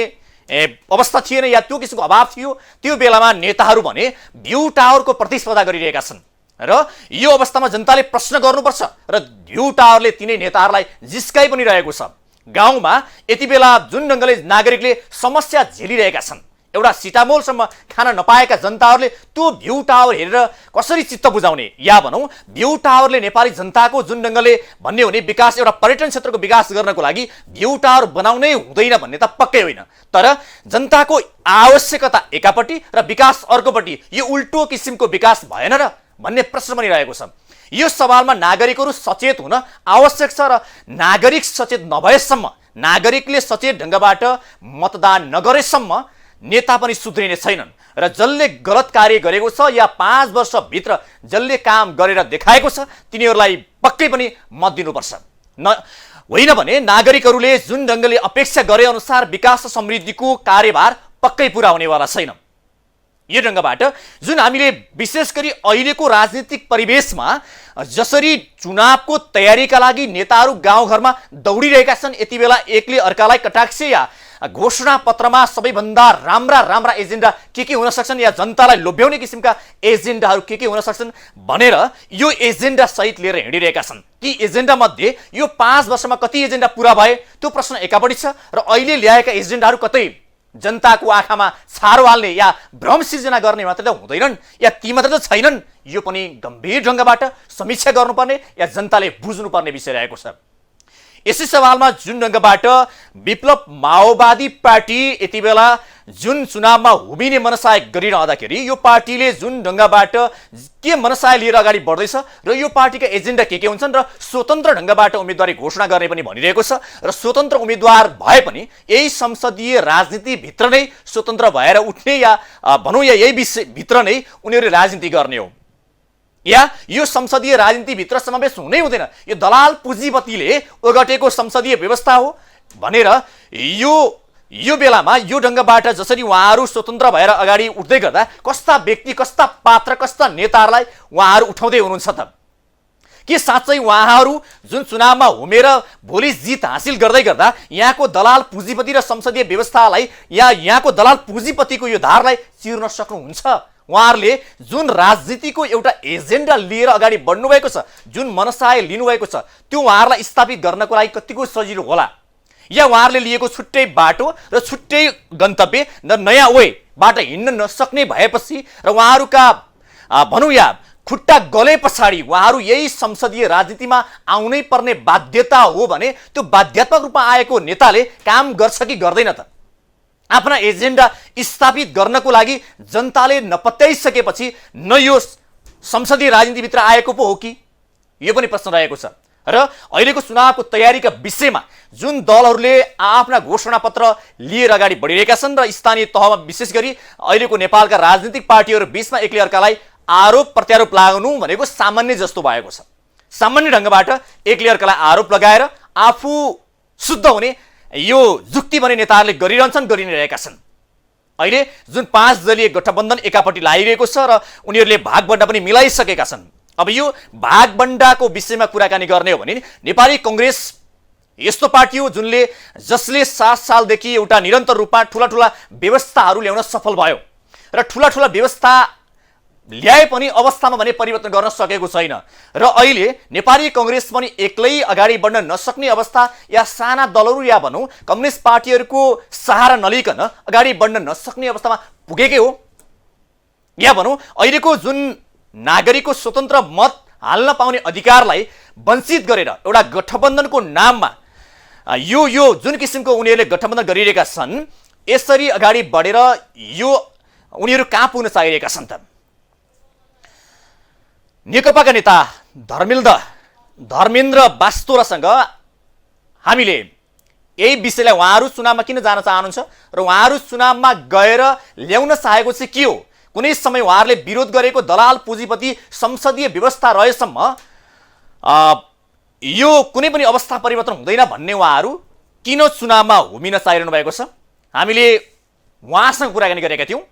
S1: अवस्था थिएन या त्यो किसिमको अभाव थियो, त्यो बेलामा नेताहरू भने भ्यू टावरको प्रतिस्पर्धा गरिरहेका छन् र यो अवस्थामा जनताले प्रश्न गर्नुपर्छ र भ्यू टावरले तिनै नेताहरूलाई जिस्काइ पनि रहेको छ। गाउँमा यति बेला जुन ढङ्गले नागरिकले समस्या झेलिरहेका छन्, एउटा सिटामोलसम्म खान नपाएका जनताहरूले त्यो भ्यू टावर हेरेर कसरी चित्त बुझाउने? या भनौँ भ्यू टावरले नेपाली जनताको जुन ढङ्गले भन्ने हो भने विकास, एउटा पर्यटन क्षेत्रको विकास गर्नको लागि भ्यू टावर बनाउनै हुँदैन भन्ने त पक्कै होइन, तर जनताको आवश्यकता एकापट्टि र विकास अर्कोपट्टि, यो उल्टो किसिमको विकास भएन र भन्ने प्रश्न पनि रहेको छ। यो सवालमा नागरिकहरू सचेत हुन आवश्यक छ र नागरिक सचेत नभएसम्म, नागरिकले सचेत ढङ्गबाट मतदान नगरेसम्म नेता पनि सुध्रिने छैनन्। र जसले गलत कार्य गरेको छ या 5 वर्षभित्र जसले काम गरेर देखाएको छ तिनीहरूलाई पक्कै पनि मत दिनुपर्छ। होइन भने नागरिकहरूले जुन ढङ्गले अपेक्षा गरे अनुसार विकास र समृद्धिको कार्यभार पक्कै पुरा हुनेवाला छैन। यो ढङ्गबाट जुन हामीले विशेष गरी अहिलेको राजनीतिक परिवेशमा जसरी चुनावको तयारीका लागि नेताहरू गाउँघरमा दौडिरहेका छन्, यति बेला एकले अर्कालाई कटाक्ष या घोषणा पत्रमा सबैभन्दा राम्रा एजेन्डा के हुन सक्छन् या जनतालाई लोभ्याउने किसिमका एजेन्डाहरू के हुन सक्छन् भनेर यो एजेन्डा सहित लिएर हिँडिरहेका छन्। ती एजेन्डा मध्ये यो 5 वर्षमा कति एजेन्डा पूरा भए त्यो प्रश्न एकापट्टि छ र अहिले ल्याएका एजेन्डाहरू कतै जनताको आँखामा छारो हाल्ने या भ्रम सिर्जना गर्ने मात्रै त हुँदैनन् या ती मात्रै त छैनन्। यो पनि गम्भीर ढङ्गबाट समीक्षा गर्नुपर्ने या जनताले बुझ्नुपर्ने विषय रहेको छ। यसै सवालमा जुन ढङ्गबाट विप्लव माओवादी पार्टी यति बेला जुन चुनावमा उभिने मनसाय गरिरहँदाखेरि यो पार्टीले जुन ढङ्गबाट के मनसाय लिएर अगाडि बढ्दैछ र यो पार्टीका एजेन्डा के हुन्छन् र स्वतन्त्र ढङ्गबाट उम्मेदवारी घोषणा गर्ने पनि भनिरहेको छ र स्वतन्त्र उम्मेदवार भए पनि यही संसदीय राजनीतिभित्र नै स्वतन्त्र भएर उठ्ने या भनौँ या यही विषयभित्र नै उनीहरूले राजनीति गर्ने हो या यो संसदीय राजनीतिभित्र समावेश हुनै हुँदैन, यो दलाल पुँजीपतिले ओगटेको संसदीय व्यवस्था हो भनेर यो बेलामा यो ढङ्गबाट जसरी उहाँहरू स्वतन्त्र भएर अगाडि उठ्दै गर्दा कस्ता व्यक्ति कस्ता पात्र कस्ता नेताहरूलाई उहाँहरू उठाउँदै हुनुहुन्छ त? के साँच्चै उहाँहरू जुन चुनावमा हुमेर भोलि जित हासिल गर्दै गर्दा यहाँको दलाल पुँजीपति र संसदीय व्यवस्थालाई या यहाँको दलाल पुँजीपतिको यो धारलाई चिर्न सक्नुहुन्छ? उहाँहरूले जुन राजनीतिको एउटा एजेन्डा लिएर अगाडि बढ्नुभएको छ, जुन मनसाय लिनुभएको छ, त्यो उहाँहरूलाई स्थापित गर्नको लागि कतिको सजिलो होला या उहाँहरूले लिएको छुट्टै बाटो र छुट्टै गन्तव्य र नयाँ वेबाट हिँड्न नसक्ने भएपछि र उहाँहरूका भनौँ या खुट्टा गले पछाडि उहाँहरू यही संसदीय राजनीतिमा आउनै पर्ने बाध्यता हो भने त्यो बाध्यात्मक रूपमा आएको नेताले काम गर्छ कि गर्दैन त? आफ्ना एजेन्डा स्थापित गर्नको लागि जनताले नपत्याइसकेपछि न यो संसदीय राजनीतिभित्र आएको पो हो कि? यो पनि प्रश्न रहेको छ। र अहिलेको चुनावको तयारीका विषयमा जुन दलहरूले आफ्ना घोषणापत्र लिएर अगाडि बढिरहेका छन् र स्थानीय तहमा विशेष गरी अहिलेको नेपालका राजनीतिक पार्टीहरू बीचमा एकले अर्कालाई आरोप प्रत्यारोप लगाउनु भनेको सामान्य जस्तो भएको छ। सामान्य ढङ्गबाट एकले अर्कालाई आरोप लगाएर आफू शुद्ध हुने यो जुक्ति भने नेताहरूले गरिरहेका छन्। अहिले जुन 5 दलीय गठबन्धन एकापट्टि लागिरहेको छ र उनीहरूले भागबण्डा पनि मिलाइसकेका छन्। अब यो भागबण्डाको विषयमा कुराकानी गर्ने हो भने नेपाली कङ्ग्रेस यस्तो पार्टी हो जसले 7 सालदेखि एउटा निरन्तर रूपमा ठुला व्यवस्थाहरू ल्याउन सफल भयो र ठुला व्यवस्था ल्याए पनि अवस्थामा भने परिवर्तन गर्न सकेको छैन र अहिले नेपाली कङ्ग्रेस पनि एक्लै अगाडि बढ्न नसक्ने अवस्था या साना दलहरू या भनौँ कम्युनिस्ट पार्टीहरूको सहारा नलिकन अगाडि बढ्न नसक्ने अवस्थामा पुगेकै हो या भनौँ अहिलेको जुन नागरिकको स्वतन्त्र मत हाल्न पाउने अधिकारलाई वञ्चित गरेर एउटा गठबन्धनको नाममा यो जुन किसिमको उनीहरूले गठबन्धन गरिरहेका छन्, यसरी अगाडि बढेर यो उनीहरू कहाँ पुग्न चाहिरहेका छन् त? नेकपाका नेता धर्मेन्द्र बास्तोरासँग हामीले यही विषयलाई उहाँहरू चुनावमा किन जान चाहनुहुन्छ र उहाँहरू चुनावमा गएर ल्याउन चाहेको चाहिँ के हो, कुनै समय उहाँहरूले विरोध गरेको दलाल पुँजीपति संसदीय व्यवस्था रहेसम्म यो कुनै पनि अवस्था परिवर्तन हुँदैन भन्ने उहाँहरू किन चुनावमा हुमिन चाहिरहनु भएको छ? हामीले उहाँसँग कुराकानी गरेका थियौँ।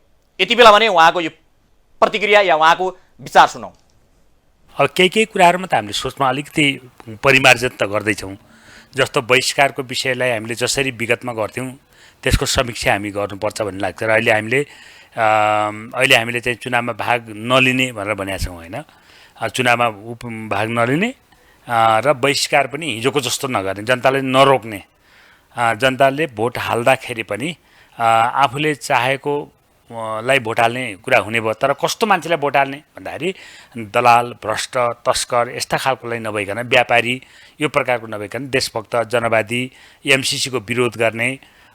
S1: यति बेला भने उहाँको यो प्रतिक्रिया या उहाँको विचार सुनौँ।
S6: अब केही कुराहरूमा त हामीले सोचमा अलिकति परिमार्जन त गर्दैछौँ। जस्तो बहिष्कारको विषयलाई हामीले जसरी विगतमा गर्थ्यौँ त्यसको समीक्षा हामी गर्नुपर्छ भन्ने लाग्छ र अहिले हामीले चाहिँ चुनावमा भाग नलिने भनेर भनेका छौँ होइन। चुनावमा भाग नलिने र बहिष्कार पनि हिजोको जस्तो नगर्ने, जनताले नरोक्ने, जनताले भोट हाल्दाखेरि पनि आफूले चाहेको लाई भोट हाल्ने कुरा हुने भयो। तर कस्तो मान्छेलाई भोट हाल्ने भन्दाखेरि दलाल भ्रष्ट तस्कर यस्ता खालकोलाई नभइकन व्यापारी यो प्रकारको नभइकन देशभक्त जनवादी एमसीसीको विरोध गर्ने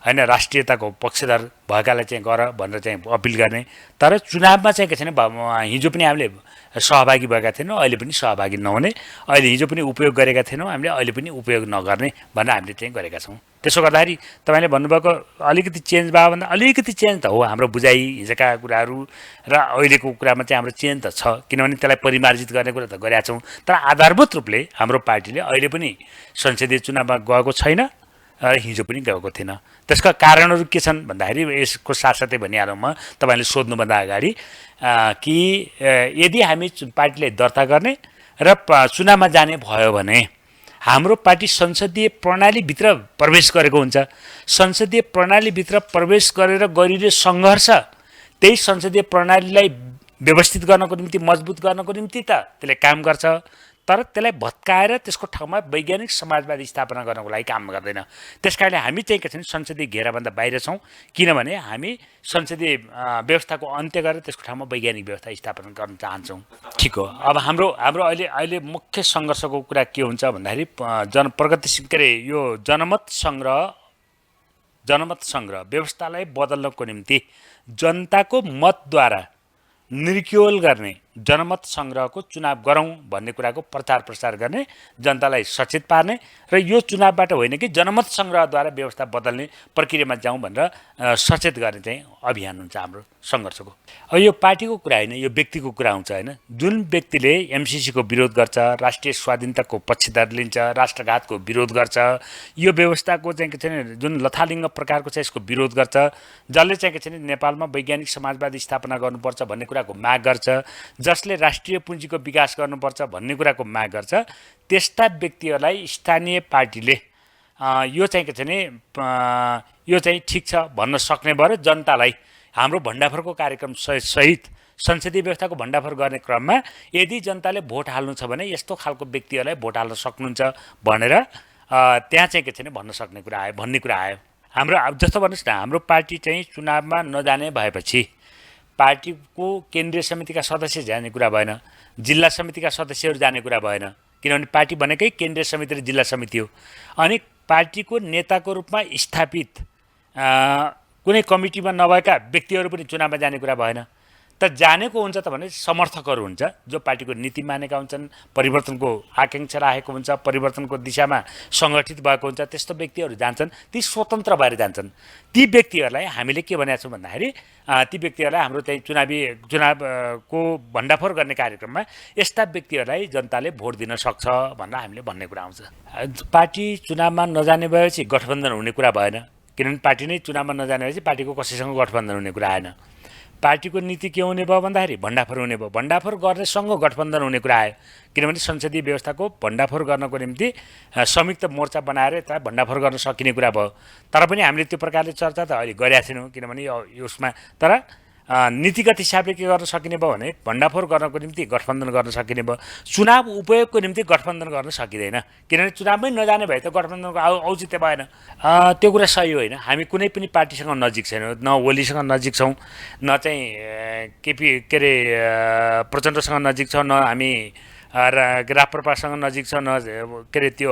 S6: होइन, राष्ट्रियताको पक्षधर भएकालाई चाहिँ गर भनेर चाहिँ अपिल गर्ने। तर चुनावमा चाहिँ के छैन, हिजो पनि हामीले सहभागी भएका थिएनौँ, अहिले पनि सहभागी नहुने, अहिले हिजो पनि उपयोग गरेका थिएनौँ हामीले, अहिले पनि उपयोग नगर्ने भनेर हामीले चाहिँ गरेका छौँ। त्यसो गर्दाखेरि तपाईँले भन्नुभएको अलिकति चेन्ज भयो भन्दा अलिकति चेन्ज त हो हाम्रो बुझाइ हिजोका कुराहरू र अहिलेको कुरामा चाहिँ हाम्रो चेन्ज त छ, किनभने त्यसलाई परिमार्जित गर्ने कुरा त गरेका छौँ। तर आधारभूत रूपले हाम्रो पार्टीले अहिले पनि संसदीय चुनावमा गएको छैन र हिजो पनि गएको थिएन। त्यसका कारणहरू के छन् भन्दाखेरि यसको साथसाथै भनिहालौँ म तपाईँले सोध्नुभन्दा अगाडि कि यदि हामी पार्टीलाई दर्ता गर्ने र चुनावमा जाने भयो भने हाम्रो पार्टी संसदीय प्रणालीभित्र प्रवेश गरेको हुन्छ। संसदीय प्रणालीभित्र प्रवेश गरेर गरिने सङ्घर्ष त्यही संसदीय प्रणालीलाई व्यवस्थित गर्नको निम्ति, मजबुत गर्नको निम्ति त त्यसले काम गर्छ, तर त्यसलाई भत्काएर त्यसको ठाउँमा वैज्ञानिक समाजवादी स्थापना गर्नको लागि काम गर्दैन। त्यस कारणले हामी चाहिँ के छ भने संसदीय घेराभन्दा बाहिर छौँ, किनभने हामी संसदीय व्यवस्थाको अन्त्य गरेर त्यसको ठाउँमा वैज्ञानिक व्यवस्था स्थापना गर्न चाहन्छौँ। ठिक हो। अब हाम्रो अहिले मुख्य सङ्घर्षको कुरा के हुन्छ भन्दाखेरि प्रगतिशील के अरे यो जनमत सङ्ग्रह व्यवस्थालाई बदल्नको निम्ति जनताको मतद्वारा निर्क्योल गर्ने जनमत सङ्ग्रहको चुनाव गरौँ भन्ने कुराको प्रचार प्रसार गर्ने, जनतालाई सचेत पार्ने र यो चुनावबाट होइन कि जनमत सङ्ग्रहद्वारा व्यवस्था बदल्ने प्रक्रियामा जाउँ भनेर सचेत गर्ने चाहिँ अभियान हुन्छ हाम्रो सङ्घर्षको। अब यो पार्टीको कुरा होइन, यो व्यक्तिको कुरा हुन्छ होइन। जुन व्यक्तिले एमसिसीको विरोध गर्छ, राष्ट्रिय स्वाधीनताको पक्षधर लिन्छ, राष्ट्रघातको विरोध गर्छ, यो व्यवस्थाको चाहिँ के छ भने जुन लथालिङ्ग प्रकारको चाहिँ यसको विरोध गर्छ, जसले चाहिँ के छ भने नेपालमा वैज्ञानिक समाजवादी स्थापना गर्नुपर्छ भन्ने कुराको माग गर्छ, जसले राष्ट्रिय पुँजीको विकास गर्नुपर्छ भन्ने कुराको माग गर्छ, त्यस्ता व्यक्तिहरूलाई स्थानीय पार्टीले यो चाहिँ के छ भने यो चाहिँ ठिक छ भन्न सक्ने भयो र जनतालाई हाम्रो भण्डाफोरको कार्यक्रम सहित संसदीय व्यवस्थाको भण्डाफोर गर्ने क्रममा यदि जनताले भोट हाल्नु छ भने यस्तो खालको व्यक्तिहरूलाई भोट हाल्न सक्नुहुन्छ भनेर त्यहाँ चाहिँ के छ भने भन्न सक्ने कुरा आयो, भन्ने कुरा आयो। हाम्रो अब जस्तो भन्नुहोस् न, हाम्रो पार्टी चाहिँ चुनावमा नजाने भएपछि पार्टीको केन्द्रीय समितिका सदस्य जाने कुरा भएन, जिल्ला समितिका सदस्यहरू जाने कुरा भएन, किनभने पार्टी भनेकै केन्द्रीय समिति र जिल्ला समिति हो। अनि पार्टीको नेताको रूपमा स्थापित कुनै कमिटीमा नभएका व्यक्तिहरू पनि चुनावमा जाने कुरा भएन। त जानेको हुन्छ त भने समर्थकहरू हुन्छ, जो पार्टीको नीति मानेका हुन्छन्, परिवर्तनको आकाङ्क्षा राखेको हुन्छ, परिवर्तनको दिशामा सङ्गठित भएको हुन्छ, त्यस्तो व्यक्तिहरू जान्छन्, ती स्वतन्त्र भएर जान्छन्। ती व्यक्तिहरूलाई हामीले के भनेका छौँ भन्दाखेरि ती व्यक्तिहरूलाई हाम्रो चाहिँ चुनावको भण्डाफोर गर्ने कार्यक्रममा यस्ता व्यक्तिहरूलाई जनताले भोट दिन सक्छ भनेर हामीले भन्ने कुरा आउँछ। पार्टी चुनावमा नजाने भएपछि गठबन्धन हुने कुरा भएन, किनभने पार्टी नै चुनावमा नजाने भएपछि पार्टीको कसैसँग गठबन्धन हुने कुरा आएन। पार्टीको नीति के हुने भयो भन्दाखेरि भण्डाफोर हुने भयो, भण्डाफोर गर्नेसँग गठबन्धन हुने कुरा आयो, किनभने संसदीय व्यवस्थाको भण्डाफोर गर्नको निम्ति संयुक्त मोर्चा बनाएर यता भण्डाफोर गर्न सकिने कुरा भयो। तर पनि हामीले त्यो प्रकारले चर्चा त अहिले गरेका छैनौँ, किनभने यसमा तर नीतिगत हिसाबले के गर्न सकिने भयो भने भण्डाफोर गर्नको निम्ति गठबन्धन गर्न सकिने भयो। चुनाव उपयोगको निम्ति गठबन्धन गर्न सकिँदैन, किनभने चुनावमै नजाने भए त गठबन्धनको औचित्य भएन। त्यो कुरा सही होइन। हामी कुनै पनि पार्टीसँग नजिक छैनौँ, न ओलीसँग नजिक छौँ, न चाहिँ के अरे प्रचण्डसँग नजिक छौँ, न हामी राप्रपासँग नजिक छौँ, न के अरे त्यो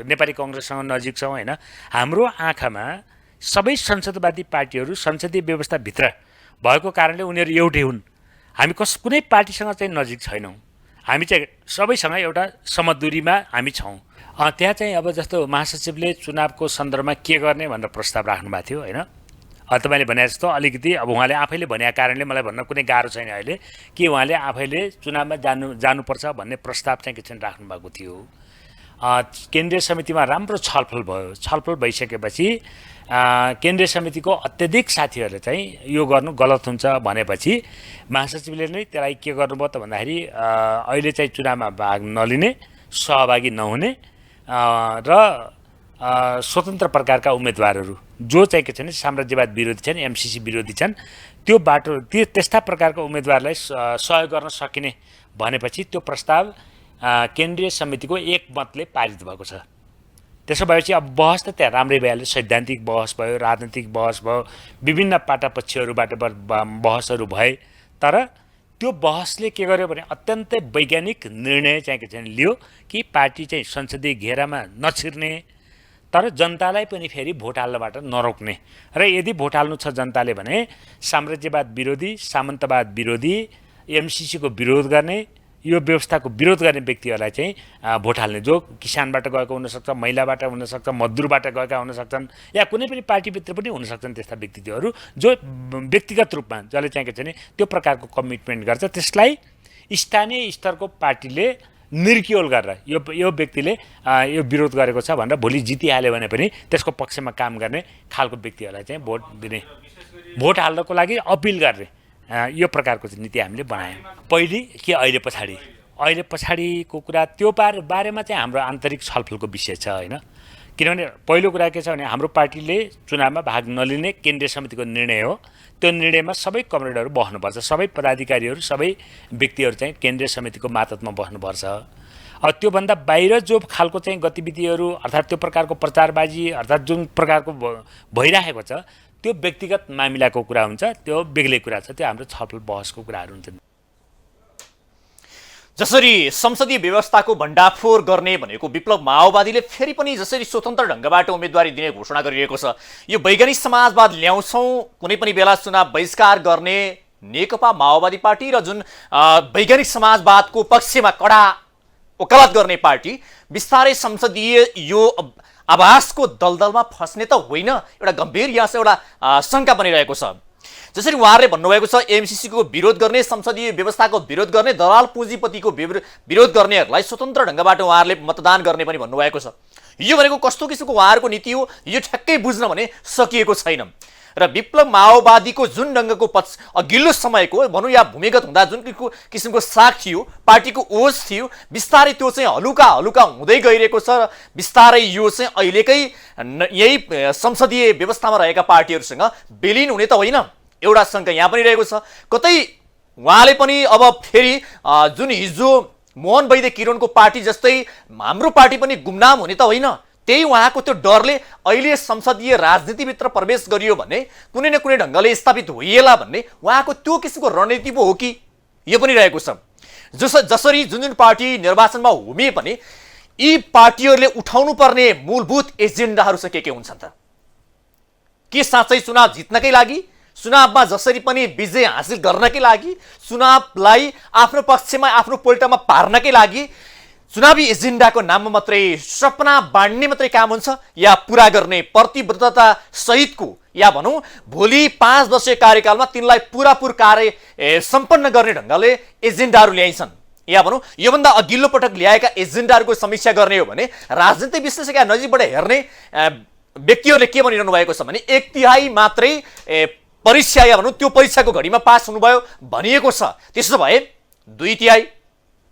S6: नेपाली कङ्ग्रेससँग नजिक छौँ होइन। हाम्रो आँखामा सबै संसदवादी पार्टीहरू संसदीय व्यवस्थाभित्र भएको कारणले उनीहरू एउटै हुन्। हामी कुनै पार्टीसँग चाहिँ नजिक छैनौँ, हामी चाहिँ सबैसँग एउटा समदूरीमा हामी छौँ। त्यहाँ चाहिँ अब जस्तो महासचिवले चुनावको सन्दर्भमा के गर्ने भनेर प्रस्ताव राख्नुभएको थियो होइन। तपाईँले भने जस्तो अलिकति अब उहाँले आफैले भनेको कारणले मलाई भन्न कुनै गाह्रो छैन अहिले कि उहाँले आफैले चुनावमा जानुपर्छ भन्ने प्रस्ताव चाहिँ के चाहिँ राख्नुभएको थियो। केन्द्रीय समितिमा राम्रो छलफल भयो। छलफल भइसकेपछि केन्द्रीय समितिको अत्यधिक साथीहरूले चाहिँ यो गर्नु गलत हुन्छ भनेपछि महासचिवले नै त्यसलाई के गर्नुभयो त भन्दाखेरि अहिले चाहिँ चुनावमा भाग नलिने, सहभागी नहुने र स्वतन्त्र प्रकारका उम्मेदवारहरू जो चाहिँ के छ भने साम्राज्यवाद विरोधी छन्, एमसिसी विरोधी छन्, त्यो बाटो त्यस्ता प्रकारका उम्मेदवारलाई सहयोग गर्न सकिने भनेपछि त्यो प्रस्ताव केन्द्रीय समितिको एकमतले पारित भएको छ। त्यसो भएपछि अब बहस त त्यहाँ राम्रै भइहाल्यो, सैद्धान्तिक बहस भयो, राजनीतिक बहस भयो, विभिन्न पाटापक्षहरूबाट बहसहरू भए। तर त्यो बहसले के गर्यो भने अत्यन्तै वैज्ञानिक निर्णय चाहिँ के छ भने लियो कि पार्टी चाहिँ संसदीय घेरामा नछिर्ने, तर जनतालाई पनि फेरि भोट हाल्नबाट नरोक्ने र यदि भोट हाल्नु छ जनताले भने साम्राज्यवाद विरोधी, सामन्तवाद विरोधी, एमसिसीको विरोध गर्ने, यो व्यवस्थाको विरोध गर्ने व्यक्तिहरूलाई चाहिँ भोट हाल्ने, जो किसानबाट गएको हुनसक्छ, महिलाबाट हुनसक्छ, मजदुरबाट गएका हुनसक्छन्, या कुनै पनि पार्टीभित्र पनि हुनसक्छन् त्यस्ता व्यक्तित्वहरू जो व्यक्तिगत रूपमा जसले चाहिँ के छ भने त्यो प्रकारको कमिटमेन्ट गर्छ, त्यसलाई स्थानीय स्तरको पार्टीले निर्क्योल गरेर यो व्यक्तिले यो विरोध गरेको छ भनेर भोलि जितिहाल्यो भने पनि त्यसको पक्षमा काम गर्ने खालको व्यक्तिहरूलाई चाहिँ भोट दिने, भोट हाल्नको लागि अपिल गर्ने यो प्रकारको चाहिँ नीति हामीले बनायौँ। पहिले कि अहिले पछाडिको कुरा त्यो बारेमा चाहिँ हाम्रो आन्तरिक छलफलको विषय छ होइन। किनभने पहिलो कुरा के छ भने हाम्रो पार्टीले चुनावमा भाग नलिने केन्द्रीय समितिको निर्णय हो। त्यो निर्णयमा सबै कमरेडहरू बस्नुपर्छ, सबै पदाधिकारीहरू, सबै व्यक्तिहरू चाहिँ केन्द्रीय समितिको मातहतमा बस्नुपर्छ। अब त्योभन्दा बाहिर जो खालको चाहिँ गतिविधिहरू अर्थात् त्यो प्रकारको प्रचारबाजी अर्थात् जुन प्रकारको भइरहेको छ त्यो व्यक्तिगत मामिलाको कुरा हुन्छ, त्यो बेग्लै कुरा छ, त्यो हाम्रो छलफल बहसको कुराहरू हुन्छन्।
S1: जसरी संसदीय व्यवस्थाको भण्डाफोर गर्ने भनेको विप्लव माओवादीले फेरि पनि जसरी स्वतन्त्र ढङ्गबाट उम्मेदवारी दिने घोषणा गरिरहेको छ, यो वैज्ञानिक समाजवाद ल्याउँछौँ, कुनै पनि बेला चुनाव बहिष्कार गर्ने नेकपा माओवादी पार्टी र जुन वैज्ञानिक समाजवादको पक्षमा कडा वकालत गर्ने पार्टी बिस्तारै संसदीय यो आवासको दलदलमा फस्ने त होइन, एउटा गम्भीर यहाँ चाहिँ एउटा शङ्का बनिरहेको छ। जसरी उहाँहरूले भन्नुभएको छ एमसीसीको विरोध गर्ने, संसदीय व्यवस्थाको विरोध गर्ने, दलाल पुँजीपतिको विरोध गर्नेहरूलाई स्वतन्त्र ढङ्गबाट उहाँहरूले मतदान गर्ने पनि भन्नुभएको छ। यो भनेको कस्तो किसिमको उहाँहरूको नीति हो यो ठ्याक्कै बुझ्न भने सकिएको छैन। र विप्लव माओवादीको जुन ढङ्गको अघिल्लो समयको भनौँ या भूमिगत हुँदा जुन किसिमको साख थियो, पार्टीको ओज थियो, बिस्तारै त्यो चाहिँ हलुका हुँदै गइरहेको छ र बिस्तारै यो चाहिँ अहिलेकै यही संसदीय व्यवस्थामा रहेका पार्टीहरूसँग विलिन हुने त होइन, एउटा शङ्का यहाँ पनि रहेको छ। कतै उहाँले पनि अब फेरि जुन हिजो मोहन वैद्य किरणको पार्टी जस्तै हाम्रो पार्टी पनि गुमनाम हुने त होइन, त्यही उहाँको त्यो डरले अहिले संसदीय राजनीतिभित्र प्रवेश गरियो भने कुनै न कुनै ढङ्गले स्थापित होइएला भन्ने उहाँको त्यो किसिमको रणनीति पो हो कि यो पनि रहेको छ। जसरी जुन पार्टी निर्वाचनमा हुमिए पनि यी पार्टीहरूले उठाउनु पर्ने मूलभूत एजेन्डाहरू चाहिँ के हुन्छन् त? के साँच्चै चुनाव जित्नकै लागि, चुनावमा जसरी पनि विजय हासिल गर्नकै लागि, चुनावलाई आफ्नो पक्षमा आफ्नो पोल्टामा पार्नकै लागि चुनावी एजेन्डाको नाममा मात्रै सपना बाँड्ने मात्रै काम हुन्छ, या पुरा गर्ने प्रतिबद्धता सहितको या भनौँ भोलि 5 वर्षीय कार्यकालमा तिनलाई पुरापुर कार्य सम्पन्न गर्ने ढङ्गले एजेन्डाहरू ल्याइन्छन्, या भनौँ योभन्दा अघिल्लो पटक ल्याएका एजेन्डाहरूको समीक्षा गर्ने हो भने राजनीतिक विश्लेषकका नजिकबाट हेर्ने व्यक्तिहरूले के भनिरहनु भएको छ भने 1/3 मात्रै परीक्षा या भनौँ त्यो परीक्षाको घडीमा पास हुनुभयो भनिएको छ। त्यसो भए 2/3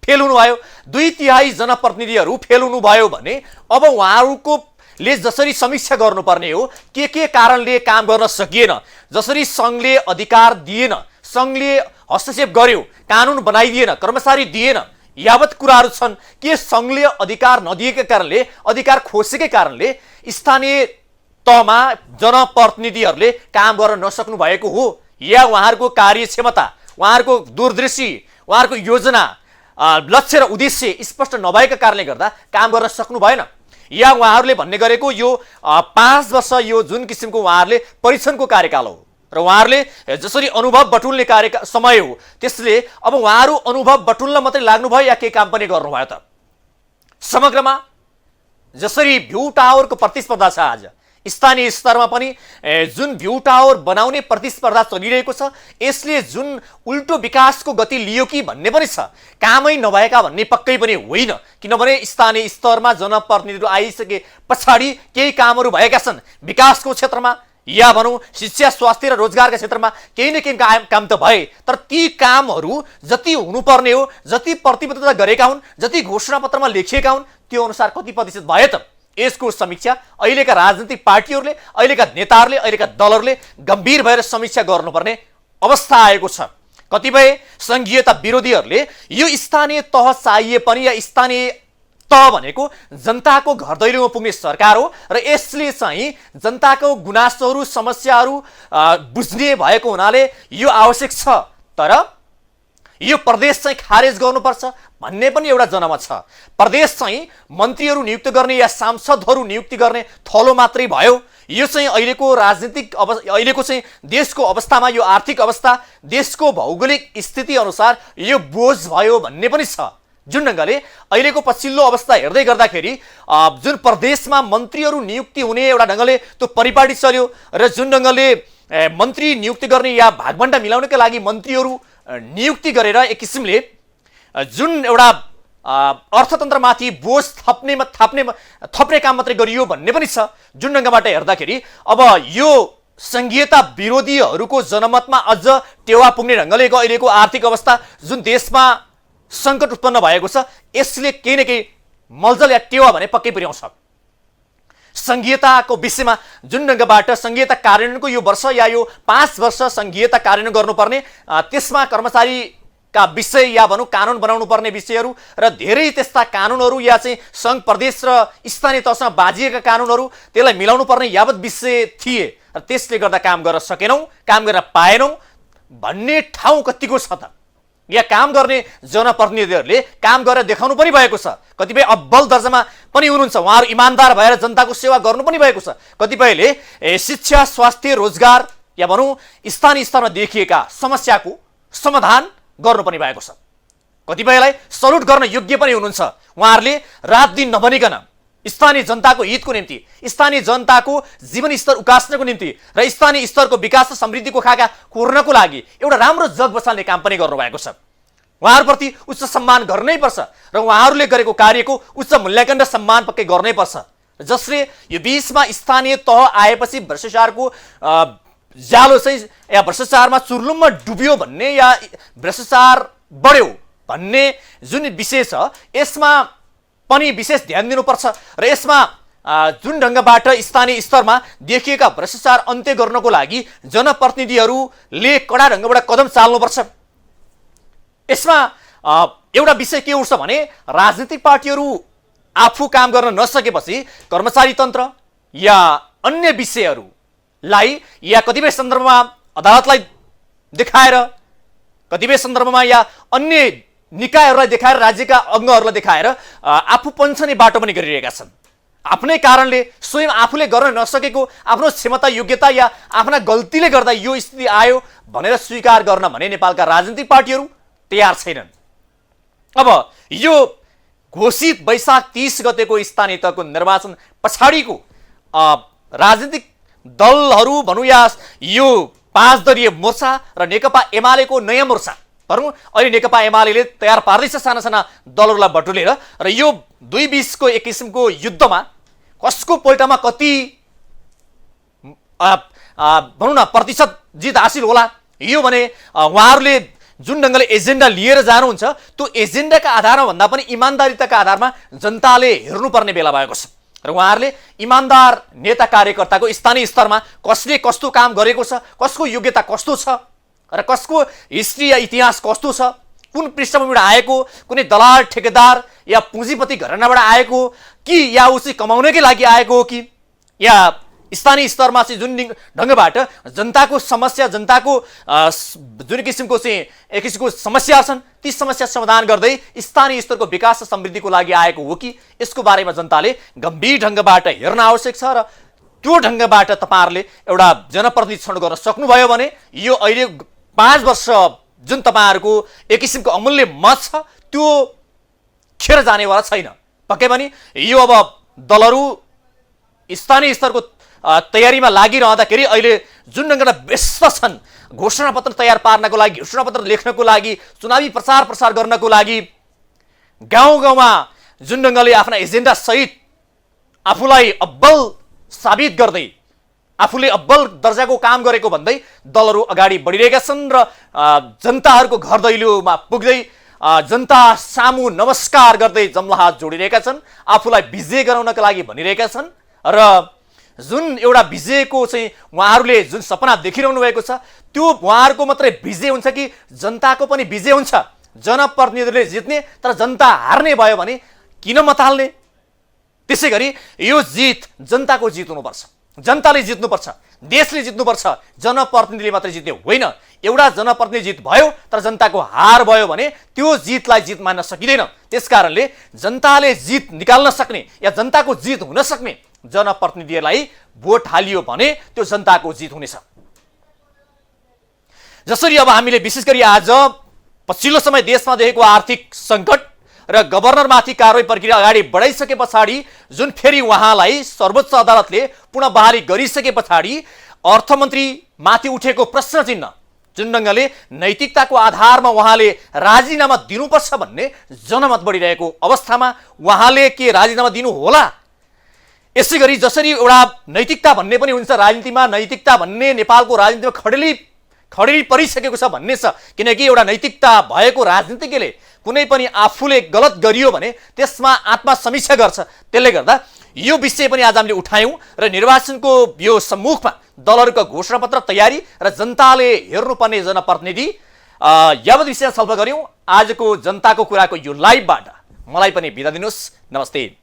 S1: फेल हुनुभयो, 2/3 जनप्रतिनिधिहरू फेल हुनुभयो भने अब उहाँहरूकोले जसरी समीक्षा गर्नुपर्ने हो के कारणले काम गर्न सकिएन, जसरी सङ्घले अधिकार दिएन, सङ्घले हस्तक्षेप गर्यो, कानुन बनाइदिएन, कर्मचारी दिएन, यावत कुराहरू छन्। के सङ्घले अधिकार नदिएका कारणले, अधिकार खोसेकै कारणले स्थानीय तहमा जनप्रतिनिधिहरूले काम गर्न नसक्नु भएको हो, या उहाँहरूको कार्यक्षमता, उहाँहरूको दूरदृष्टि, उहाँहरूको योजना, लक्ष्य र उद्देश्य स्पष्ट नभएका कारणले गर्दा काम गर्न सक्नु भएन, या उहाँहरूले भन्ने गरेको यो 5 वर्ष यो जुन किसिमको उहाँहरूले परीक्षणको कार्यकाल हो र उहाँहरूले जसरी अनुभव बटुल्ने समय हो त्यसले अब उहाँहरू अनुभव बटुल्न मात्रै लाग्नुभयो या केही काम पनि गर्नुभयो त? समग्रमा जसरी भ्यू टावरको प्रतिस्पर्धा छ आज स्थानीय स्तरमा पनि जुन भ्यू टावर बनाउने प्रतिस्पर्धा चलिरहेको छ, यसले जुन उल्टो विकासको गति लियो कि भन्ने पनि छ, कामै नभएका भन्ने पक्कै पनि होइन। किनभने स्थानीय स्तरमा जनप्रतिनिधिहरू आइसके पछाडि केही कामहरू भएका छन् विकासको क्षेत्रमा, या भनौँ शिक्षा स्वास्थ्य र रोजगारका क्षेत्रमा केही न केही काम त भए, तर ती कामहरू जति हुनुपर्ने हो, जति प्रतिबद्धता गरेका हुन्, जति घोषणापत्रमा लेखिएका हुन्, त्यो अनुसार कति प्रतिशत भए त? यसको समीक्षा अहिलेका राजनीतिक पार्टीहरूले, अहिलेका नेताहरूले, अहिलेका दलहरूले गम्भीर भएर समीक्षा गर्नुपर्ने अवस्था आएको छ। कतिपय सङ्घीयता विरोधीहरूले यो स्थानीय तह चाहिए पनि, या स्थानीय तह भनेको जनताको घर दैलोमा पुग्ने सरकार हो र यसले चाहिँ जनताको गुनासोहरू समस्याहरू बुझ्ने भएको हुनाले यो आवश्यक छ। तर यो प्रदेश चाहिँ खारेज गर्नुपर्छ भन्ने पनि एउटा जनमत छ। प्रदेश चाहिँ मन्त्रीहरू नियुक्त गर्ने या सांसदहरू नियुक्ति गर्ने थलो मात्रै भयो। यो चाहिँ अहिलेको राजनीतिक अहिलेको चाहिँ देशको अवस्थामा, यो आर्थिक अवस्था, देशको भौगोलिक स्थिति अनुसार यो बोझ भयो भन्ने पनि छ। जुन ढङ्गले अहिलेको पछिल्लो अवस्था हेर्दै गर्दाखेरि जुन प्रदेशमा मन्त्रीहरू नियुक्ति हुने एउटा ढङ्गले त्यो परिपाटी चल्यो र जुन ढङ्गले मन्त्री नियुक्ति गर्ने या भागभण्डा मिलाउनका लागि मन्त्रीहरू नियुक्ति गरेर एक किसिमले जुन एउटा अर्थतन्त्रमाथि बोझ थप्ने काम मात्रै गरियो भन्ने पनि छ। जुन ढङ्गबाट हेर्दाखेरि अब यो संघीयता विरोधीहरूको जनमतमा अझ टेवा पुग्ने ढङ्गले अहिलेको आर्थिक अवस्था जुन देशमा सङ्कट उत्पन्न भएको छ, यसले केही न केही मलजल या टेवा भने पक्कै पुर्याउँछ। संघीयताको विषयमा जुन ढङ्गबाट संघीयता कार्यान्वयनको यो वर्ष या यो 5 वर्ष संघीयता कार्यान्वयन गर्नुपर्ने, त्यसमा कर्मचारीका विषय या भनौँ कानुन बनाउनु पर्ने विषयहरू र धेरै त्यस्ता कानुनहरू या चाहिँ सङ्घ प्रदेश र स्थानीय तहसँग बाजिएका कानुनहरू त्यसलाई मिलाउनु पर्ने यावत विषय थिए र त्यसले गर्दा काम गर्न सकेनौँ, काम गर्न पाएनौँ भन्ने ठाउँ कतिको छ त? या काम गर्ने जनप्रतिनिधिहरूले काम गरेर देखाउनु पनि भएको छ। कतिपय अब्बल दर्जामा पनि हुनुहुन्छ, उहाँहरू इमान्दार भएर जनताको सेवा गर्नु पनि भएको छ। कतिपयले शिक्षा, स्वास्थ्य, रोजगार या भनौँ स्थानीय स्तरमा देखिएका समस्याको समाधान गर्नु पनि भएको छ। कतिपयलाई सल्युट गर्न योग्य पनि हुनुहुन्छ। उहाँहरूले रात दिन नभनिकन स्थानीय जनताको हितको निम्ति, स्थानीय जनताको जीवनस्तर उकास्नको निम्ति र स्थानीय स्तरको विकास र समृद्धिको खाका कोर्नको लागि एउटा राम्रो जग बसाल्ने काम पनि गर्नुभएको छ। उहाँहरूप्रति उच्च सम्मान गर्नै पर्छ र उहाँहरूले गरेको कार्यको उच्च मूल्याङ्कन र सम्मान पक्कै गर्नै पर्छ, जसले यो बीचमा स्थानीय तह आएपछि भ्रष्टाचारको जालो चाहिँ या भ्रष्टाचारमा चुर्लुममा डुब्यो भन्ने या भ्रष्टाचार बढ्यो भन्ने जुन विषय छ, यसमा पनि विशेष ध्यान दिनुपर्छ र यसमा जुन ढङ्गबाट स्थानीय स्तरमा देखिएका भ्रष्टाचार अन्त्य गर्नको लागि जनप्रतिनिधिहरूले कडा ढङ्गबाट कदम चाल्नुपर्छ। यसमा एउटा विषय के उठ्छ भने राजनीतिक पार्टीहरू आफू काम गर्न नसकेपछि कर्मचारी तन्त्र या अन्य विषयहरूलाई या कतिपय सन्दर्भमा अदालतलाई देखाएर, कतिपय सन्दर्भमा या अन्य निकायहरूलाई देखाएर, राज्यका अङ्गहरूलाई देखाएर आफू पन्छने बाटो पनि गरिरहेका छन्। आफ्नै कारणले स्वयं आफूले गर्न नसकेको आफ्नो क्षमता, योग्यता या आफ्ना गल्तीले गर्दा यो स्थिति आयो भनेर स्वीकार गर्न भने नेपालका राजनीतिक पार्टीहरू तयार छैनन्। अब यो घोषित वैशाख 30 गतेको स्थानीय तहको निर्वाचन पछाडिको राजनीतिक दलहरू भनौँ या यो 5 दलीय मोर्चा र नेकपा एमालेको नयाँ मोर्चा भनौँ, अहिले नेकपा एमाले तयार पार्दैछ साना साना दलहरूलाई बटुलेर र यो दुई बीचको एक किसिमको युद्धमा कसको पोल्टामा कति भनौँ न प्रतिशत जित हासिल होला, यो भने उहाँहरूले जुन ढङ्गले एजेन्डा लिएर जानुहुन्छ त्यो एजेन्डाका आधारमा भन्दा पनि इमान्दारिताका आधारमा जनताले हेर्नुपर्ने बेला भएको छ र उहाँहरूले इमान्दार नेता कार्यकर्ताको स्थानीय स्तरमा कसले कस्तो काम गरेको छ, कसको योग्यता कस्तो छ र कसको हिस्ट्री या इतिहास कस्तो छ, कुन पृष्ठभूमिबाट आएको, कुनै दलाल ठेकेदार या पुँजीपति घरानाबाट आएको कि या उसै कमाउनकै लागि आएको हो कि या स्थानीय स्तरमा चाहिँ जुन ढङ्गबाट जनताको समस्या, जनताको जुन किसिमको चाहिँ एक किसिमको समस्या छन् ती समस्या समाधान गर्दै स्थानीय स्तरको विकास र समृद्धिको लागि आएको हो कि, यसको बारेमा जनताले गम्भीर ढङ्गबाट हेर्न आवश्यक छ र त्यो ढङ्गबाट तपाईँहरूले एउटा जनप्रतिनिधि छनौट गर्न सक्नुभयो भने यो अहिले 5 वर्ष जुन तपाईँहरूको एक किसिमको अमूल्य मत छ त्यो खेर जानेवाला छैन। पक्कै पनि यो अब दलहरू स्थानीय स्तरको तयारीमा लागिरहँदाखेरि अहिले जुन ढङ्गबाट व्यस्त छन्, घोषणापत्र तयार पार्नको लागि, घोषणापत्र लेख्नको लागि, चुनावी प्रचार गर्नको लागि, गाउँ गाउँमा जुन ढङ्गले आफ्ना एजेन्डा सहित आफूलाई अब्बल साबित गर्दै, आफूले अब्बल दर्जाको काम गरेको भन्दै दलहरू अगाडि बढिरहेका छन् र जनताहरूको घर दैलोमा पुग्दै जनता सामु नमस्कार गर्दै जमलाहात जोडिरहेका छन्, आफूलाई विजय गराउनका लागि भनिरहेका छन् र जुन एउटा विजयको चाहिँ उहाँहरूले जुन सपना देखिरहनु भएको छ त्यो उहाँहरूको मात्रै विजय हुन्छ कि जनताको पनि विजय हुन्छ। जनप्रतिनिधिले जित्ने तर जनता हार्ने भयो भने किन मत हाल्ने? त्यसै गरी यो जित जनताको जित हुनुपर्छ, जनताले जित्नुपर्छ। देशले जित्नुपर्छ, जनप्रतिनिधिले मात्रै जित्ने होइन। एउटा जनप्रतिनिधि जित भयो तर जनताको हार भयो भने त्यो जितलाई जित मान्न सकिँदैन। त्यसकारणले जनताले जित निकाल्न सक्ने या जनताको जित हुन सक्ने जनप्रतिनिधिलाई भोट हालियो भने त्यो जनताको जित हुनेछ। जसरी अब हामीले विशेष गरी आज पछिल्लो समय देशमा देखेको आर्थिक सङ्कट र गभर्नरमाथि कारवाही प्रक्रिया अगाडि बढाइसके पछाडि जुन फेरि उहाँलाई सर्वोच्च अदालतले पुनः बहाली गरिसके पछाडि अर्थमन्त्री माथि उठेको प्रश्न चिन्ह जुन ढङ्गले नैतिकताको आधारमा उहाँले राजीनामा दिनुपर्छ भन्ने जनमत बढिरहेको अवस्थामा उहाँले के राजीनामा दिनु होला? यसै गरी जसरी एउटा नैतिकता भन्ने पनि हुन्छ राजनीतिमा, नैतिकता भन्ने नेपालको राजनीतिमा खडेरी परिसकेको छ भन्ने छ। किनकि एउटा नैतिकता भएको राजनीतिज्ञले कुनै पनि आफूले गलत गरियो भने त्यसमा आत्मसमीक्षा गर्छ। त्यसले गर्दा यो विषय पनि आज हामीले उठायौँ र निर्वाचनको यो सम्मुखमा दलहरूको घोषणापत्र तयारी र जनताले हेर्नुपर्ने जनप्रतिनिधि यावत विषयमा छलफल गऱ्यौँ। आजको जनताको कुराको यो लाइभबाट मलाई पनि बिदा दिनुहोस्। नमस्ते।